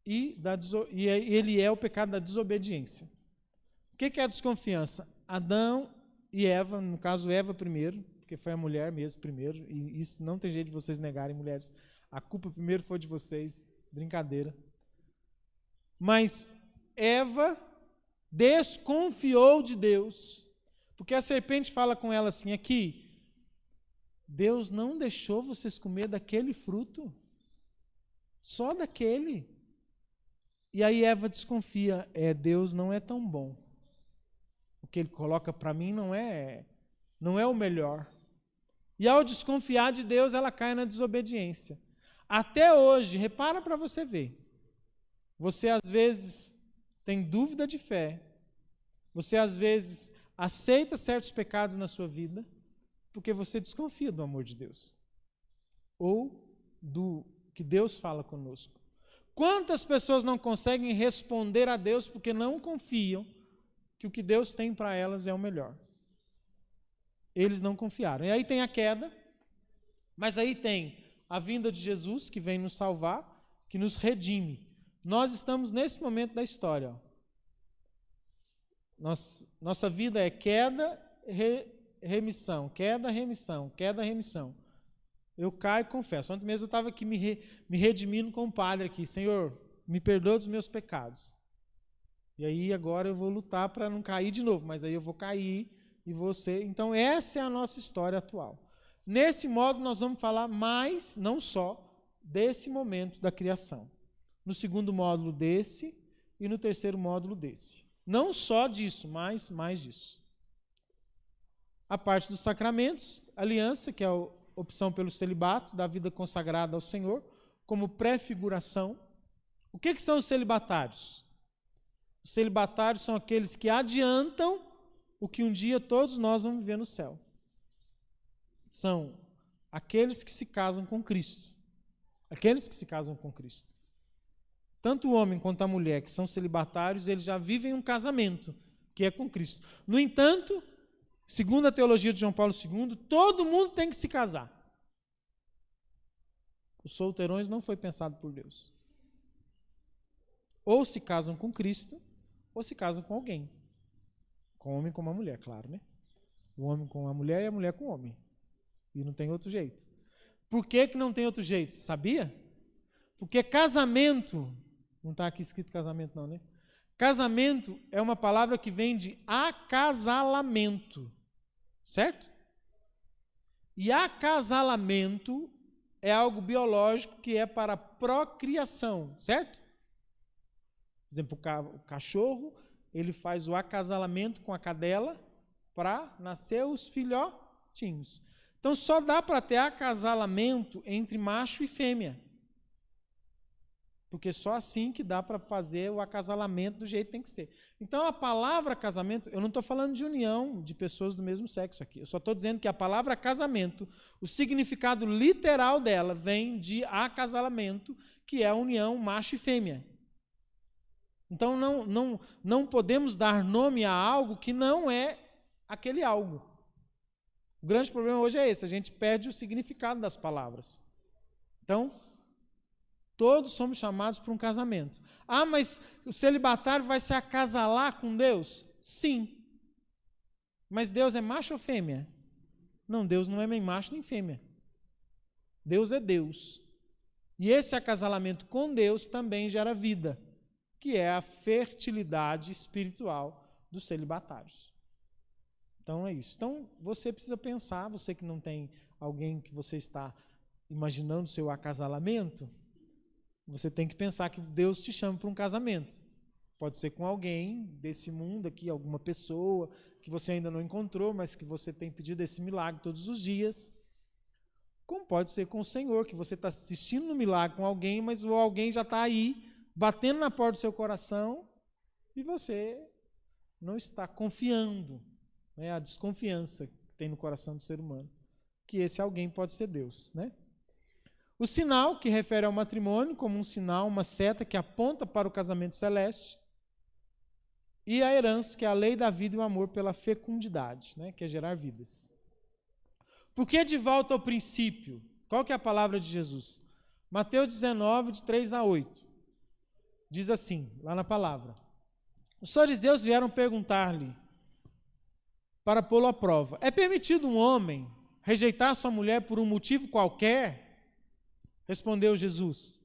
e ele é o pecado da desobediência. O que é a desconfiança? Adão e Eva, no caso Eva primeiro, porque foi a mulher mesmo primeiro, e isso não tem jeito de vocês negarem, mulheres. A culpa primeiro foi de vocês, brincadeira. Mas Eva desconfiou de Deus, porque a serpente fala com ela assim aqui, Deus não deixou vocês comer daquele fruto, só daquele. E aí Eva desconfia, Deus não é tão bom. O que ele coloca para mim não é o melhor. E ao desconfiar de Deus, ela cai na desobediência. Até hoje, repara para você ver. Você às vezes tem dúvida de fé. Você às vezes aceita certos pecados na sua vida porque você desconfia do amor de Deus. Ou do que Deus fala conosco. Quantas pessoas não conseguem responder a Deus porque não confiam que o que Deus tem para elas é o melhor? Eles não confiaram. E aí tem a queda, mas aí tem a vinda de Jesus, que vem nos salvar, que nos redime. Nós estamos nesse momento da história. Nossa vida é queda, remissão, queda, remissão, queda, remissão. Eu caio e confesso. Ontem mesmo eu estava aqui me redimindo com o padre aqui. Senhor, me perdoa dos meus pecados. E aí agora eu vou lutar para não cair de novo, mas aí eu vou cair e você. Então essa é a nossa história atual. Nesse modo nós vamos falar mais, não só, desse momento da criação. No segundo módulo desse e no terceiro módulo desse. Não só disso, mas mais disso. A parte dos sacramentos, aliança, que é a opção pelo celibato, da vida consagrada ao Senhor, como prefiguração. O que são os celibatários? Os celibatários são aqueles que adiantam o que um dia todos nós vamos viver no céu. São aqueles que se casam com Cristo. Aqueles que se casam com Cristo. Tanto o homem quanto a mulher que são celibatários, eles já vivem um casamento, que é com Cristo. No entanto, segundo a teologia de João Paulo II, todo mundo tem que se casar. Os solteirões não foi pensado por Deus. Ou se casam com Cristo, ou se casam com alguém. Com o homem como a mulher, claro, né? O homem com a mulher e a mulher com o homem. E não tem outro jeito. Por que não tem outro jeito? Sabia? Porque casamento, não está aqui escrito casamento não, né? Casamento é uma palavra que vem de acasalamento, certo? E acasalamento é algo biológico que é para procriação, certo? Por exemplo, o cachorro, ele faz o acasalamento com a cadela para nascer os filhotinhos. Então, só dá para ter acasalamento entre macho e fêmea. Porque só assim que dá para fazer o acasalamento do jeito que tem que ser. Então, a palavra casamento, eu não estou falando de união de pessoas do mesmo sexo aqui. Eu só estou dizendo que a palavra casamento, o significado literal dela vem de acasalamento, que é a união macho e fêmea. Então, não podemos dar nome a algo que não é aquele algo. O grande problema hoje é esse, a gente perde o significado das palavras. Então, todos somos chamados para um casamento. Ah, mas o celibatário vai se acasalar com Deus? Sim. Mas Deus é macho ou fêmea? Não, Deus não é nem macho nem fêmea. Deus é Deus. E esse acasalamento com Deus também gera vida, que é a fertilidade espiritual dos celibatários. Então é isso. Então você precisa pensar, você que não tem alguém que você está imaginando seu acasalamento, você tem que pensar que Deus te chama para um casamento. Pode ser com alguém desse mundo aqui, alguma pessoa que você ainda não encontrou, mas que você tem pedido esse milagre todos os dias. Como pode ser com o Senhor, que você está assistindo no milagre com alguém, mas o alguém já está aí, batendo na porta do seu coração, e você não está confiando. Né, a desconfiança que tem no coração do ser humano, que esse alguém pode ser Deus, né? O sinal, que refere ao matrimônio como um sinal, uma seta que aponta para o casamento celeste. E a herança, que é a lei da vida e o amor pela fecundidade, né, que é gerar vidas. Por que de volta ao princípio? Qual que é a palavra de Jesus? Mateus 19, de 3 a 8. Diz assim, lá na palavra. Os fariseus vieram perguntar-lhe, para pô-lo à prova: é permitido um homem rejeitar sua mulher por um motivo qualquer? Respondeu Jesus: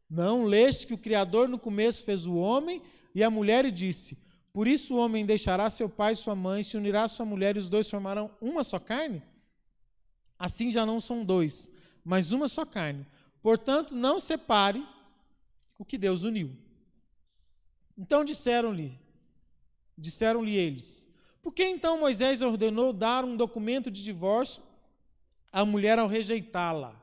não leste que o Criador no começo fez o homem e a mulher e disse: por isso o homem deixará seu pai e sua mãe, se unirá à sua mulher e os dois formarão uma só carne? Assim já não são dois, mas uma só carne. Portanto, não separe o que Deus uniu. Então disseram-lhe eles: por que então Moisés ordenou dar um documento de divórcio à mulher ao rejeitá-la?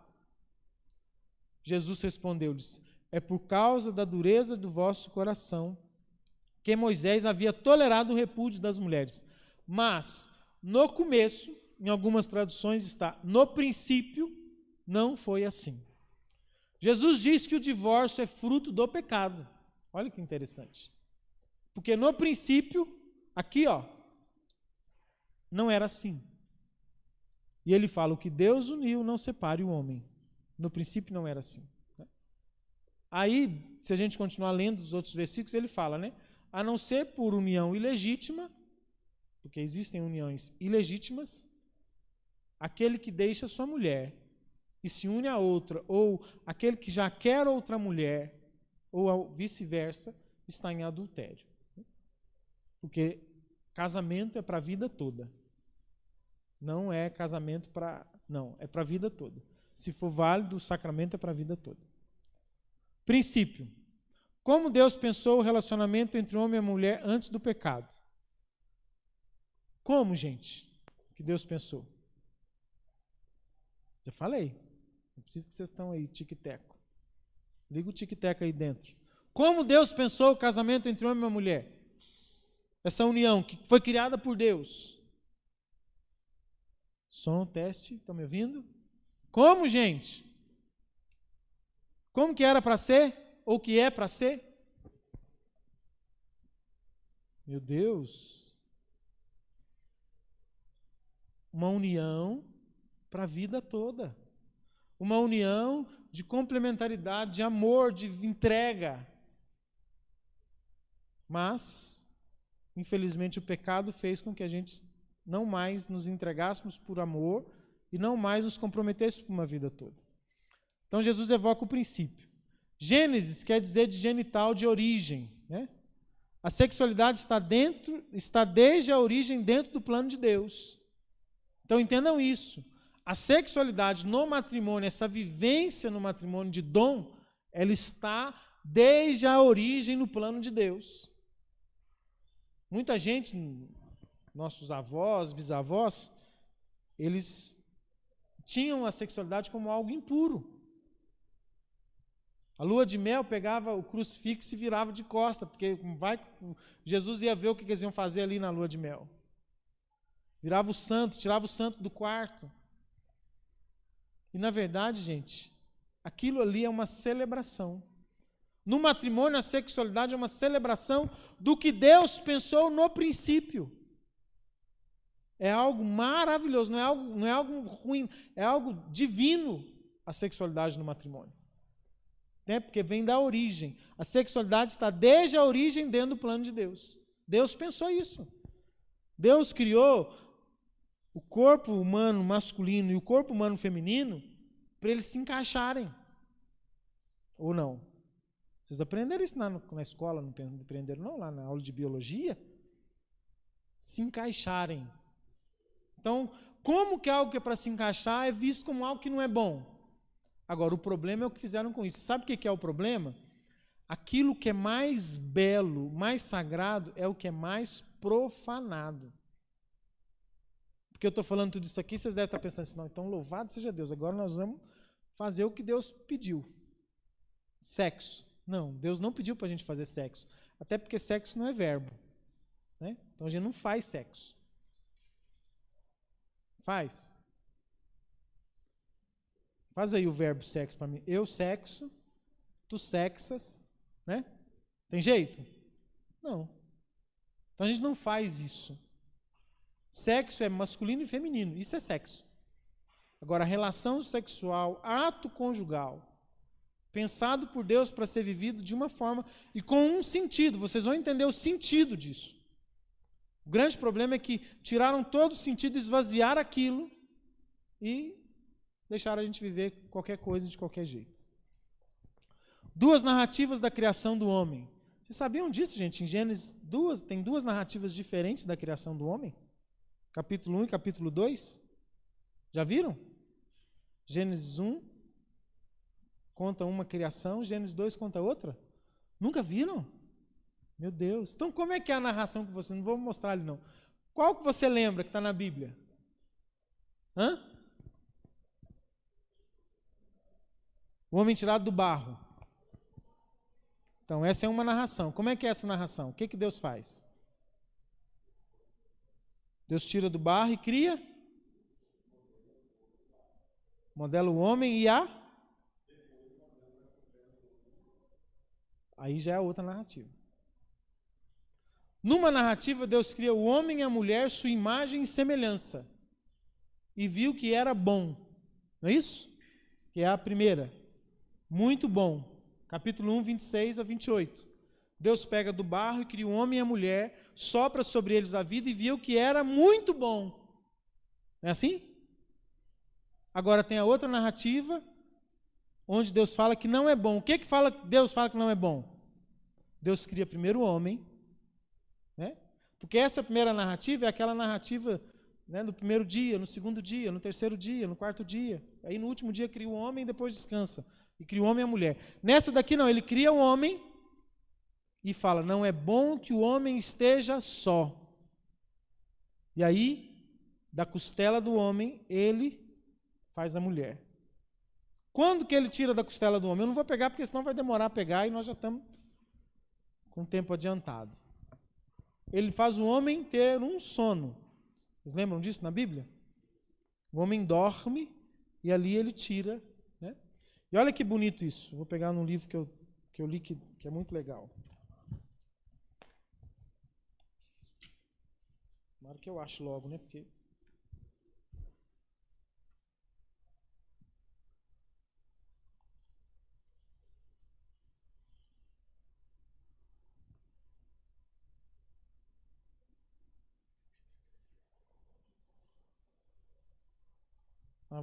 Jesus respondeu-lhes: é por causa da dureza do vosso coração que Moisés havia tolerado o repúdio das mulheres. Mas, no começo, em algumas traduções está, no princípio, não foi assim. Jesus diz que o divórcio é fruto do pecado. Olha que interessante. Porque no princípio, aqui não era assim. E ele fala, o que Deus uniu, não separe o homem. No princípio não era assim. Aí, se a gente continuar lendo os outros versículos, ele fala, né? A não ser por união ilegítima, porque existem uniões ilegítimas, aquele que deixa sua mulher e se une a outra, ou aquele que já quer outra mulher, ou vice-versa, está em adultério. Porque casamento é para a vida toda. Não é casamento para... Não, é para a vida toda. Se for válido, o sacramento é para a vida toda. Princípio. Como Deus pensou o relacionamento entre homem e mulher antes do pecado? Como, gente, que Deus pensou? Já falei. Não preciso que vocês estão aí, tic-teco. Liga o tic-teco aí dentro. Como Deus pensou o casamento entre homem e mulher? Essa união que foi criada por Deus. Som, teste, estão me ouvindo? Como, gente? Como que era para ser? Ou que é para ser? Meu Deus. Uma união para a vida toda. Uma união de complementaridade, de amor, de entrega. Mas, infelizmente, o pecado fez com que a gente não mais nos entregássemos por amor e não mais nos comprometêssemos por uma vida toda. Então, Jesus evoca o princípio. Gênesis quer dizer de genital, de origem, né? A sexualidade está desde a origem dentro do plano de Deus. Então entendam isso. A sexualidade no matrimônio, essa vivência no matrimônio de dom, ela está desde a origem no plano de Deus. Muita gente, nossos avós, bisavós, eles tinham a sexualidade como algo impuro. A lua de mel pegava o crucifixo e virava de costa, porque Jesus ia ver o que eles iam fazer ali na lua de mel. Virava o santo, tirava o santo do quarto. E na verdade, gente, aquilo ali é uma celebração. No matrimônio, a sexualidade é uma celebração do que Deus pensou no princípio. É algo maravilhoso, não é algo ruim, é algo divino a sexualidade no matrimônio. Né? Porque vem da origem. A sexualidade está desde a origem dentro do plano de Deus. Deus pensou isso. Deus criou o corpo humano masculino e o corpo humano feminino para eles se encaixarem. Ou não? Vocês aprenderam isso na escola, não aprenderam não? Lá na aula de biologia? Se encaixarem. Então, como que algo que é para se encaixar é visto como algo que não é bom? Agora, o problema é o que fizeram com isso. Sabe o que é o problema? Aquilo que é mais belo, mais sagrado, é o que é mais profanado. Porque eu estou falando tudo isso aqui, vocês devem estar pensando assim, não, então louvado seja Deus, agora nós vamos fazer o que Deus pediu. Sexo. Não, Deus não pediu para a gente fazer sexo. Até porque sexo não é verbo. Né? Então a gente não faz sexo. Faz? Faz aí o verbo sexo para mim. Eu sexo, tu sexas, né? Tem jeito? Não. Então a gente não faz isso. Sexo é masculino e feminino, isso é sexo. Agora, relação sexual, ato conjugal, pensado por Deus para ser vivido de uma forma e com um sentido, vocês vão entender o sentido disso. O grande problema é que tiraram todo o sentido, esvaziaram aquilo e deixaram a gente viver qualquer coisa de qualquer jeito. Duas narrativas da criação do homem. Vocês sabiam disso, gente? Em Gênesis, tem duas narrativas diferentes da criação do homem? Capítulo 1 e capítulo 2. Já viram? Gênesis 1 conta uma criação, Gênesis 2 conta outra? Nunca viram? Meu Deus. Então como é que é a narração que você... Não vou mostrar ali não. Qual que você lembra que está na Bíblia? Hã? O homem tirado do barro. Então, essa é uma narração. Como é que é essa narração? O que Deus faz? Deus tira do barro e cria, modela o homem e a... Aí já é outra narrativa. Numa narrativa, Deus cria o homem e a mulher, sua imagem e semelhança. E viu que era bom. Não é isso? Que é a primeira. Muito bom. Capítulo 1, 26 a 28. Deus pega do barro e cria o homem e a mulher, sopra sobre eles a vida e viu que era muito bom. Não é assim? Agora tem a outra narrativa, onde Deus fala que não é bom. O que Deus fala que não é bom? Deus cria primeiro o homem, né? Porque essa primeira narrativa é aquela narrativa, né, no primeiro dia, no segundo dia, no terceiro dia, no quarto dia. Aí no último dia cria o homem e depois descansa. E cria o homem e a mulher. Nessa daqui não, ele cria o homem e fala, não é bom que o homem esteja só. E aí, da costela do homem, ele faz a mulher. Quando que ele tira da costela do homem? Eu não vou pegar, porque senão vai demorar a pegar e nós já estamos com o tempo adiantado. Ele faz o homem ter um sono. Vocês lembram disso na Bíblia? O homem dorme e ali ele tira, né? E olha que bonito isso. Eu vou pegar num livro que eu li que é muito legal. Tomara que eu acho logo, né? Porque...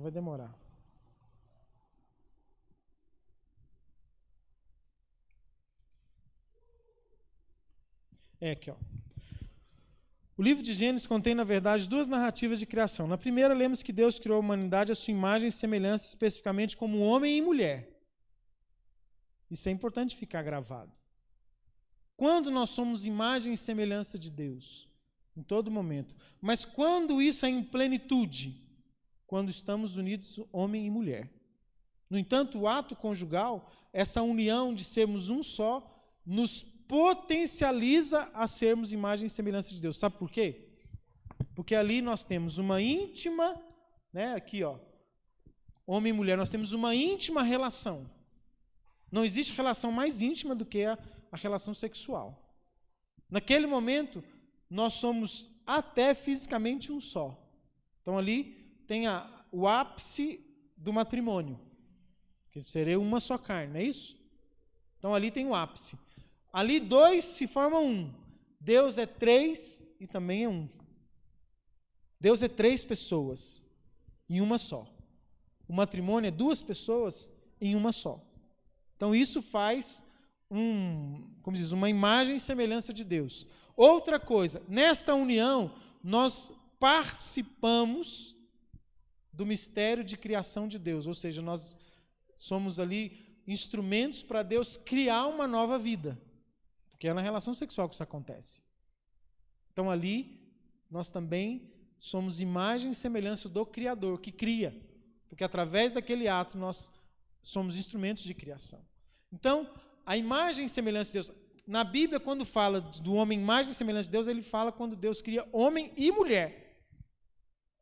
vai demorar. É aqui, ó. O livro de Gênesis contém, na verdade, duas narrativas de criação. Na primeira, lemos que Deus criou a humanidade à sua imagem e semelhança, especificamente como homem e mulher. Isso é importante ficar gravado. Quando nós somos imagem e semelhança de Deus? Em todo momento. Mas quando isso é em plenitude? Quando estamos unidos, homem e mulher. No entanto, o ato conjugal, essa união de sermos um só, nos potencializa a sermos imagem e semelhança de Deus. Sabe por quê? Porque ali nós temos uma íntima, né, aqui ó, homem e mulher, nós temos uma íntima relação. Não existe relação mais íntima do que a relação sexual. Naquele momento, nós somos até fisicamente um só. Então ali tem o ápice do matrimônio, que seria uma só carne, não é isso? Então ali tem o ápice. Ali dois se formam um. Deus é três e também é um. Deus é três pessoas em uma só. O matrimônio é duas pessoas em uma só. Então isso faz uma imagem e semelhança de Deus. Outra coisa, nesta união nós participamos do mistério de criação de Deus, ou seja, nós somos ali instrumentos para Deus criar uma nova vida. Porque é na relação sexual que isso acontece. Então ali, nós também somos imagem e semelhança do Criador, que cria. Porque através daquele ato nós somos instrumentos de criação. Então, a imagem e semelhança de Deus, na Bíblia, quando fala do homem imagem e semelhança de Deus, ele fala quando Deus cria homem e mulher.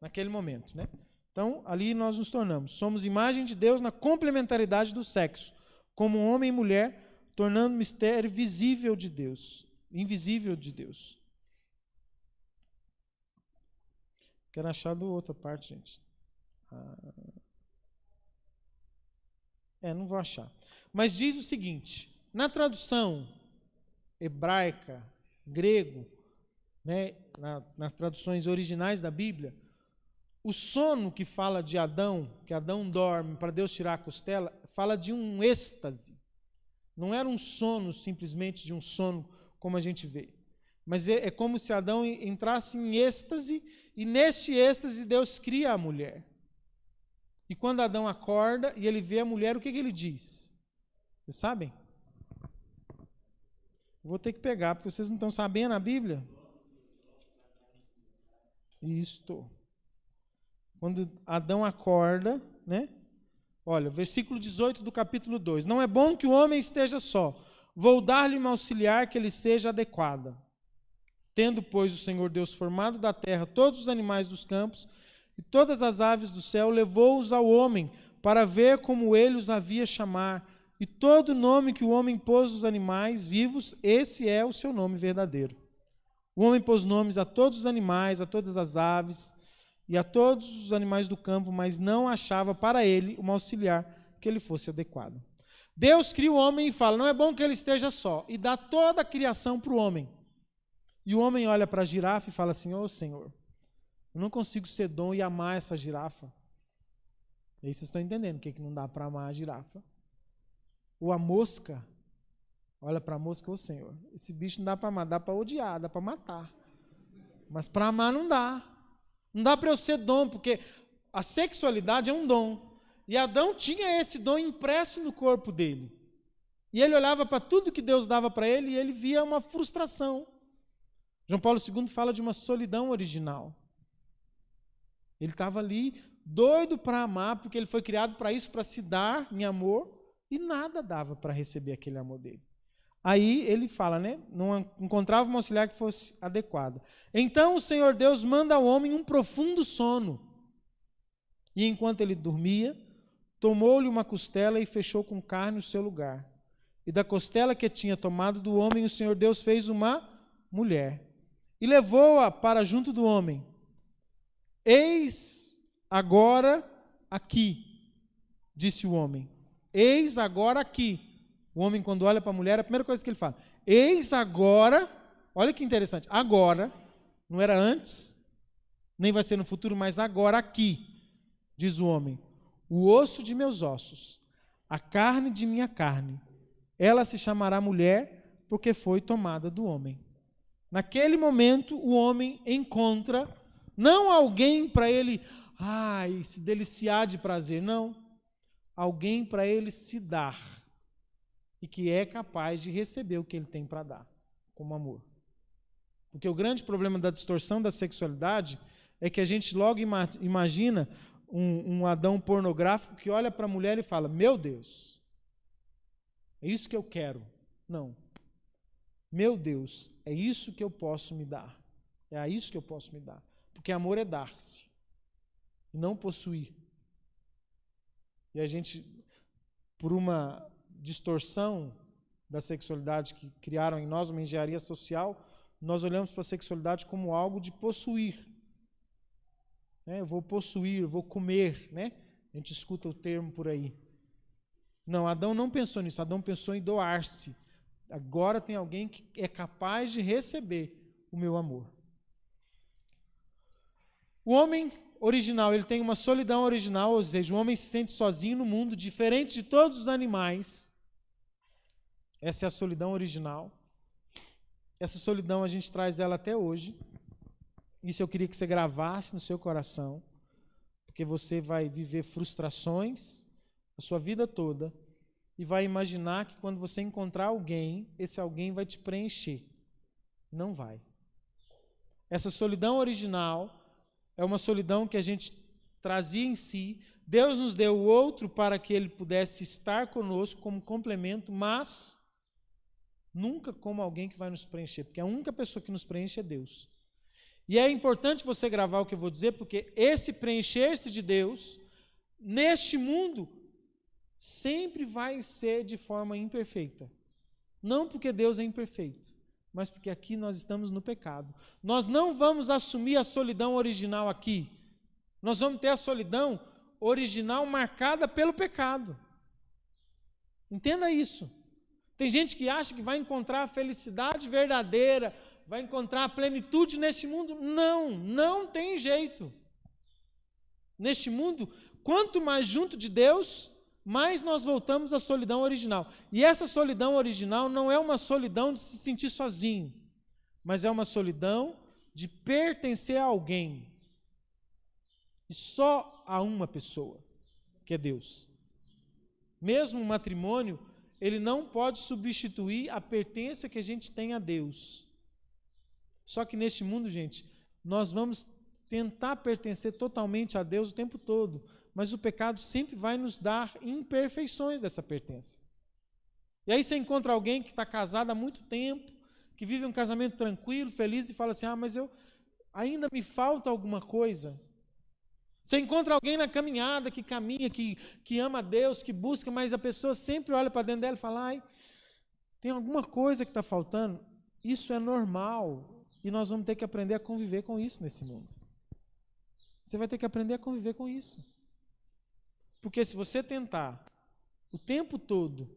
Naquele momento, né? Então, ali nós nos tornamos. Somos imagem de Deus na complementaridade do sexo, como homem e mulher, tornando o mistério visível de Deus, invisível de Deus. Quero achar da outra parte, gente. Não vou achar. Mas diz o seguinte, na tradução hebraica, grego, né, nas traduções originais da Bíblia, o sono que fala de Adão, que Adão dorme para Deus tirar a costela, fala de um êxtase. Não era um sono simplesmente de um sono como a gente vê. Mas é como se Adão entrasse em êxtase, e neste êxtase Deus cria a mulher. E quando Adão acorda e ele vê a mulher, o que ele diz? Vocês sabem? Vou ter que pegar, porque vocês não estão sabendo a Bíblia. Isto. Quando Adão acorda, né? Olha, versículo 18 do capítulo 2. Não é bom que o homem esteja só. Vou dar-lhe uma auxiliar que lhe seja adequada. Tendo, pois, o Senhor Deus formado da terra todos os animais dos campos e todas as aves do céu, levou-os ao homem para ver como ele os havia chamar. E todo nome que o homem pôs aos animais vivos, esse é o seu nome verdadeiro. O homem pôs nomes a todos os animais, a todas as aves e a todos os animais do campo, mas não achava para ele uma auxiliar que ele fosse adequado. Deus cria o homem e fala, não é bom que ele esteja só, e dá toda a criação para o homem. E o homem olha para a girafa e fala assim, Senhor, eu não consigo ser dom e amar essa girafa. E aí vocês estão entendendo o que não dá para amar a girafa. Ou a mosca, olha para a mosca, Senhor, esse bicho não dá para amar, dá para odiar, dá para matar. Mas para amar não dá. Não dá para eu ser dom, porque a sexualidade é um dom. E Adão tinha esse dom impresso no corpo dele. E ele olhava para tudo que Deus dava para ele e ele via uma frustração. João Paulo II fala de uma solidão original. Ele estava ali doido para amar, porque ele foi criado para isso, para se dar em amor, e nada dava para receber aquele amor dele. Aí ele fala, né? Não encontrava uma auxiliar que fosse adequada. Então o Senhor Deus manda ao homem um profundo sono. E enquanto ele dormia, tomou-lhe uma costela e fechou com carne o seu lugar. E da costela que tinha tomado do homem, o Senhor Deus fez uma mulher. E levou-a para junto do homem. Eis agora aqui, disse o homem. Eis agora aqui. O homem, quando olha para a mulher, a primeira coisa que ele fala, eis agora, olha que interessante, agora, não era antes, nem vai ser no futuro, mas agora aqui, diz o homem, o osso de meus ossos, a carne de minha carne, ela se chamará mulher, porque foi tomada do homem. Naquele momento, o homem encontra, não alguém para ele, se deliciar de prazer, não, alguém para ele se dar, e que é capaz de receber o que ele tem para dar, como amor. Porque o grande problema da distorção da sexualidade é que a gente logo imagina um Adão pornográfico que olha para a mulher e fala, meu Deus, é isso que eu quero. Não. Meu Deus, é isso que eu posso me dar. É a isso que eu posso me dar. Porque amor é dar-se, e não possuir. E a gente, por uma distorção da sexualidade que criaram em nós, uma engenharia social, nós olhamos para a sexualidade como algo de possuir. Eu vou possuir, eu vou comer, né? A gente escuta o termo por aí. Não, Adão não pensou nisso, Adão pensou em doar-se. Agora tem alguém que é capaz de receber o meu amor. O homem original, ele tem uma solidão original, ou seja, o homem se sente sozinho no mundo, diferente de todos os animais. Essa é a solidão original. Essa solidão a gente traz ela até hoje. Isso eu queria que você gravasse no seu coração, porque você vai viver frustrações a sua vida toda e vai imaginar que quando você encontrar alguém, esse alguém vai te preencher. Não vai. Essa solidão original é uma solidão que a gente trazia em si. Deus nos deu o outro para que ele pudesse estar conosco como complemento, mas nunca como alguém que vai nos preencher, porque a única pessoa que nos preenche é Deus. E é importante você gravar o que eu vou dizer, porque esse preencher-se de Deus, neste mundo, sempre vai ser de forma imperfeita. Não porque Deus é imperfeito, mas porque aqui nós estamos no pecado. Nós não vamos assumir a solidão original aqui. Nós vamos ter a solidão original marcada pelo pecado. Entenda isso. Tem gente que acha que vai encontrar a felicidade verdadeira, vai encontrar a plenitude neste mundo. Não, não tem jeito. Neste mundo, quanto mais junto de Deus, mais nós voltamos à solidão original. E essa solidão original não é uma solidão de se sentir sozinho, mas é uma solidão de pertencer a alguém. E só a uma pessoa, que é Deus. Mesmo o matrimônio, ele não pode substituir a pertença que a gente tem a Deus. Só que neste mundo, gente, nós vamos tentar pertencer totalmente a Deus o tempo todo, mas o pecado sempre vai nos dar imperfeições dessa pertença. E aí você encontra alguém que está casado há muito tempo, que vive um casamento tranquilo, feliz, e fala assim, mas ainda me falta alguma coisa. Você encontra alguém na caminhada, que caminha, que ama a Deus, que busca, mas a pessoa sempre olha para dentro dela e fala, tem alguma coisa que está faltando. Isso é normal, e nós vamos ter que aprender a conviver com isso nesse mundo. Você vai ter que aprender a conviver com isso. Porque se você tentar o tempo todo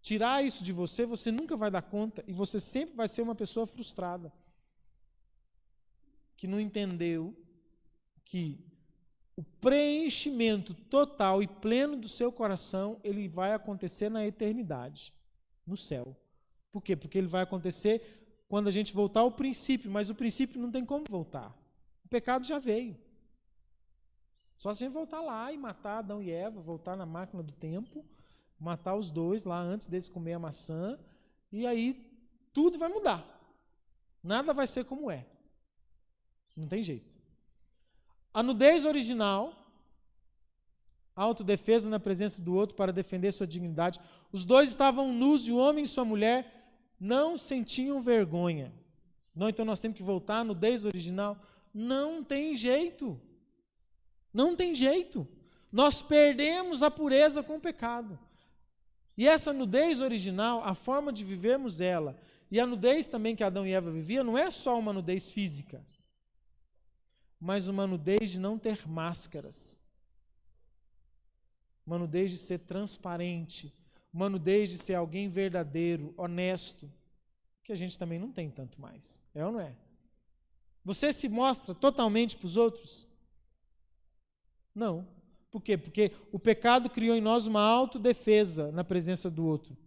tirar isso de você, você nunca vai dar conta e você sempre vai ser uma pessoa frustrada, que não entendeu que o preenchimento total e pleno do seu coração, ele vai acontecer na eternidade, no céu. Por quê? Porque ele vai acontecer quando a gente voltar ao princípio, mas o princípio não tem como voltar. O pecado já veio. Só se a gente voltar lá e matar Adão e Eva, voltar na máquina do tempo, matar os dois lá antes deles comer a maçã, e aí tudo vai mudar. Nada vai ser como é. Não tem jeito. A nudez original, a autodefesa na presença do outro para defender sua dignidade. Os dois estavam nus e o homem e sua mulher não sentiam vergonha. Não, então nós temos que voltar à nudez original. Não tem jeito. Não tem jeito. Nós perdemos a pureza com o pecado. E essa nudez original, a forma de vivermos ela, e a nudez também que Adão e Eva viviam, não é só uma nudez física, mas uma nudez de não ter máscaras. Uma nudez de ser transparente, uma nudez de ser alguém verdadeiro, honesto, que a gente também não tem tanto mais. É ou não é? Você se mostra totalmente para os outros? Não. Por quê? Porque o pecado criou em nós uma autodefesa na presença do outro,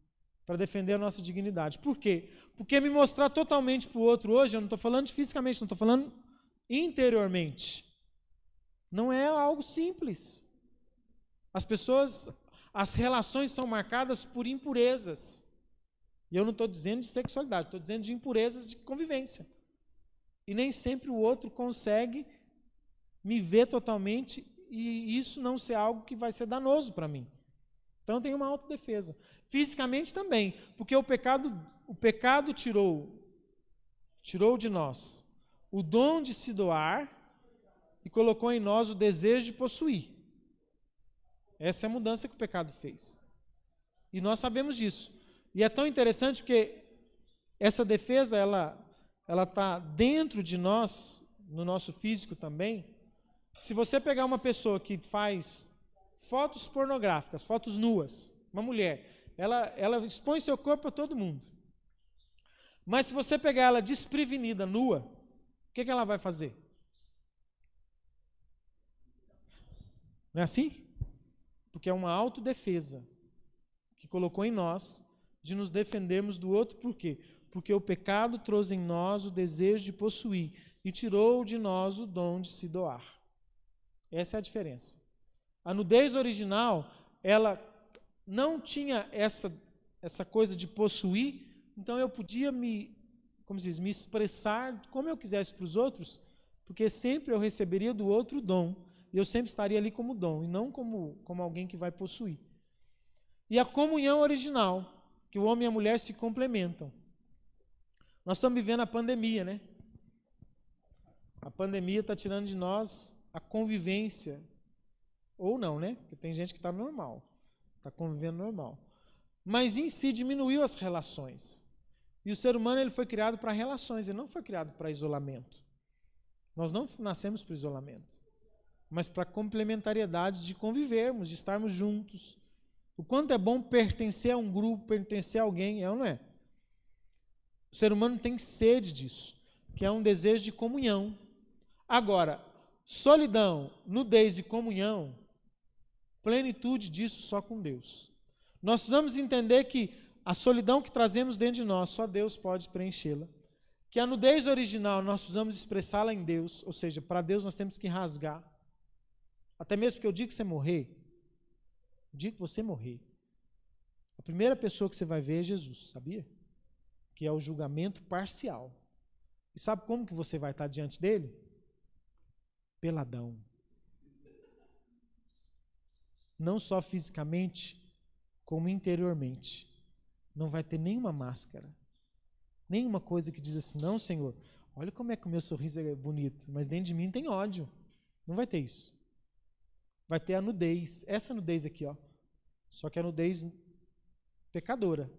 para defender a nossa dignidade. Por quê? Porque me mostrar totalmente para o outro hoje, eu não estou falando fisicamente, não estou falando interiormente. Não é algo simples. As relações são marcadas por impurezas. E eu não estou dizendo de sexualidade, estou dizendo de impurezas de convivência. E nem sempre o outro consegue me ver totalmente e isso não ser algo que vai ser danoso para mim. Então tem uma autodefesa. Fisicamente também, porque o pecado tirou de nós o dom de se doar e colocou em nós o desejo de possuir. Essa é a mudança que o pecado fez. E nós sabemos disso. E é tão interessante porque essa defesa, ela está dentro de nós, no nosso físico também. Se você pegar uma pessoa que faz fotos pornográficas, fotos nuas, uma mulher, ela expõe seu corpo a todo mundo. Mas se você pegar ela desprevenida, nua, o que ela vai fazer? Não é assim? Porque é uma autodefesa que colocou em nós de nos defendermos do outro. Por quê? Porque o pecado trouxe em nós o desejo de possuir e tirou de nós o dom de se doar. Essa é a diferença. A nudez original, ela não tinha essa coisa de possuir, então eu podia me expressar como eu quisesse para os outros, porque sempre eu receberia do outro o dom, e eu sempre estaria ali como dom, e não como alguém que vai possuir. E a comunhão original, que o homem e a mulher se complementam. Nós estamos vivendo a pandemia, né? A pandemia está tirando de nós a convivência. Ou não, né? Porque tem gente que está normal. Está convivendo normal. Mas em si diminuiu as relações. E o ser humano ele foi criado para relações, ele não foi criado para isolamento. Nós não nascemos para isolamento, mas para complementariedade de convivermos, de estarmos juntos. O quanto é bom pertencer a um grupo, pertencer a alguém, é ou não é? O ser humano tem sede disso, que é um desejo de comunhão. Agora, solidão, nudez e comunhão, plenitude disso só com Deus. Nós precisamos entender que a solidão que trazemos dentro de nós, só Deus pode preenchê-la. Que a nudez original nós precisamos expressá-la em Deus, ou seja, para Deus nós temos que rasgar. Até mesmo porque o dia que você morrer, o dia que você morrer, a primeira pessoa que você vai ver é Jesus, sabia? Que é o julgamento parcial. E sabe como que você vai estar diante dele? Peladão. Não só fisicamente, como interiormente. Não vai ter nenhuma máscara. Nenhuma coisa que diz assim, não, Senhor, olha como é que o meu sorriso é bonito, mas dentro de mim tem ódio. Não vai ter isso. Vai ter a nudez. Essa nudez aqui, ó. Só que a nudez pecadora.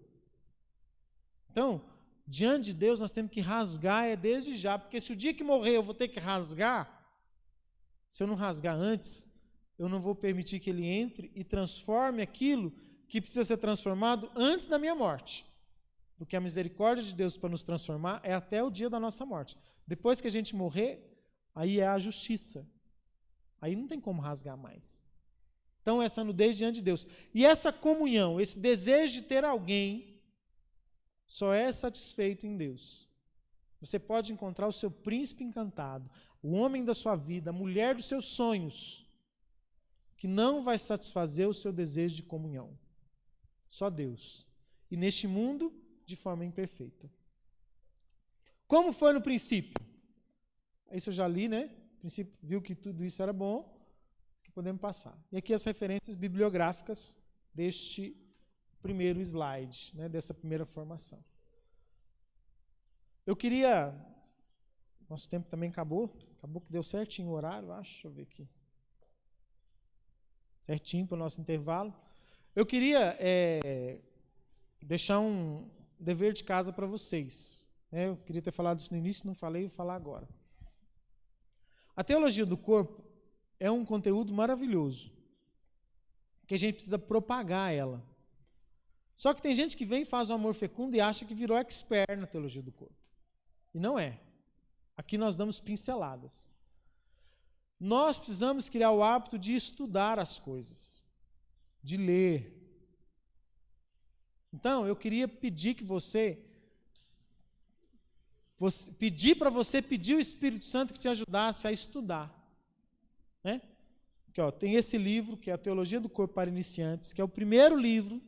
Então, diante de Deus nós temos que rasgar desde já, porque se o dia que morrer eu vou ter que rasgar, se eu não rasgar antes, eu não vou permitir que ele entre e transforme aquilo que precisa ser transformado antes da minha morte. Porque a misericórdia de Deus para nos transformar é até o dia da nossa morte. Depois que a gente morrer, aí é a justiça. Aí não tem como rasgar mais. Então, essa nudez diante de Deus. E essa comunhão, esse desejo de ter alguém, só é satisfeito em Deus. Você pode encontrar o seu príncipe encantado, o homem da sua vida, a mulher dos seus sonhos, que não vai satisfazer o seu desejo de comunhão. Só Deus. E neste mundo, de forma imperfeita. Como foi no princípio? Isso eu já li, né? No princípio, viu que tudo isso era bom, que podemos passar. E aqui as referências bibliográficas deste primeiro slide, né? Dessa primeira formação. Eu queria... Nosso tempo também acabou que deu certinho o horário, acho. Deixa eu ver aqui. Certinho para o nosso intervalo. Eu queria deixar um dever de casa para vocês. Eu queria ter falado isso no início, não falei, vou falar agora. A teologia do corpo é um conteúdo maravilhoso, que a gente precisa propagar ela. Só que tem gente que vem e faz o amor fecundo e acha que virou expert na teologia do corpo. E não é. Aqui nós damos pinceladas. Nós precisamos criar o hábito de estudar as coisas, de ler. Então, eu queria pedir que pedir o Espírito Santo que te ajudasse a estudar. Né? Aqui, ó, tem esse livro, que é a Teologia do Corpo para Iniciantes, que é o primeiro livro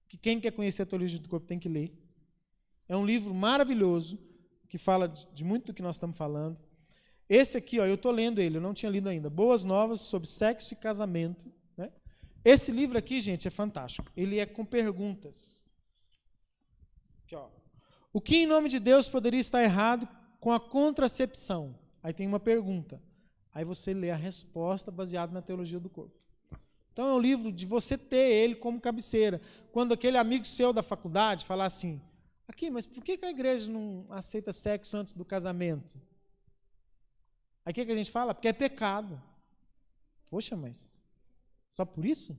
que quem quer conhecer a Teologia do Corpo tem que ler. É um livro maravilhoso, que fala de muito do que nós estamos falando. Esse aqui, ó, eu estou lendo ele, eu não tinha lido ainda. Boas Novas sobre Sexo e Casamento. Né? Esse livro aqui, gente, é fantástico. Ele é com perguntas. Aqui, ó. O que em nome de Deus poderia estar errado com a contracepção? Aí tem uma pergunta. Aí você lê a resposta baseada na teologia do corpo. Então é um livro de você ter ele como cabeceira. Quando aquele amigo seu da faculdade falar assim, aqui, mas por que a igreja não aceita sexo antes do casamento? Aí o que a gente fala? Porque é pecado. Poxa, mas só por isso?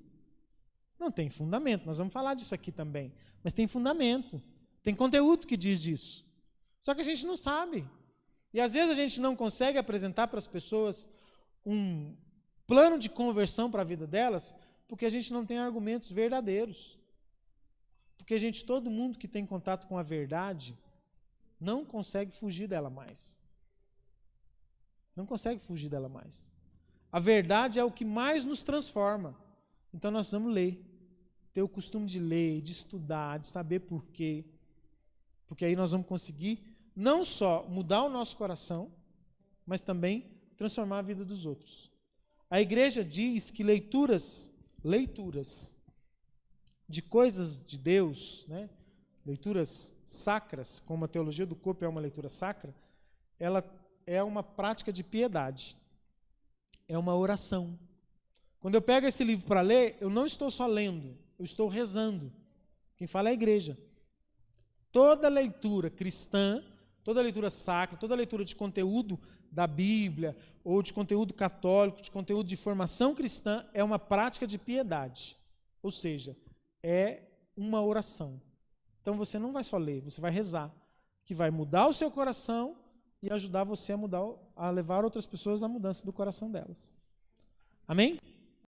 Não tem fundamento. Nós vamos falar disso aqui também. Mas tem fundamento. Tem conteúdo que diz isso. Só que a gente não sabe. E às vezes a gente não consegue apresentar para as pessoas um plano de conversão para a vida delas, porque a gente não tem argumentos verdadeiros. Porque todo mundo que tem contato com a verdade não consegue fugir dela mais. Não consegue fugir dela mais. A verdade é o que mais nos transforma. Então nós precisamos ler. Ter o costume de ler, de estudar, de saber por quê. Porque aí nós vamos conseguir não só mudar o nosso coração, mas também transformar a vida dos outros. A igreja diz que leituras de coisas de Deus, né? Leituras sacras, como a teologia do corpo é uma leitura sacra, ela é uma prática de piedade. É uma oração. Quando eu pego esse livro para ler, eu não estou só lendo, eu estou rezando. Quem fala é a igreja. Toda leitura cristã, toda leitura sacra, toda leitura de conteúdo da Bíblia, ou de conteúdo católico, de conteúdo de formação cristã, é uma prática de piedade. Ou seja, é uma oração. Então você não vai só ler, você vai rezar, que vai mudar o seu coração e ajudar você a levar outras pessoas à mudança do coração delas. Amém?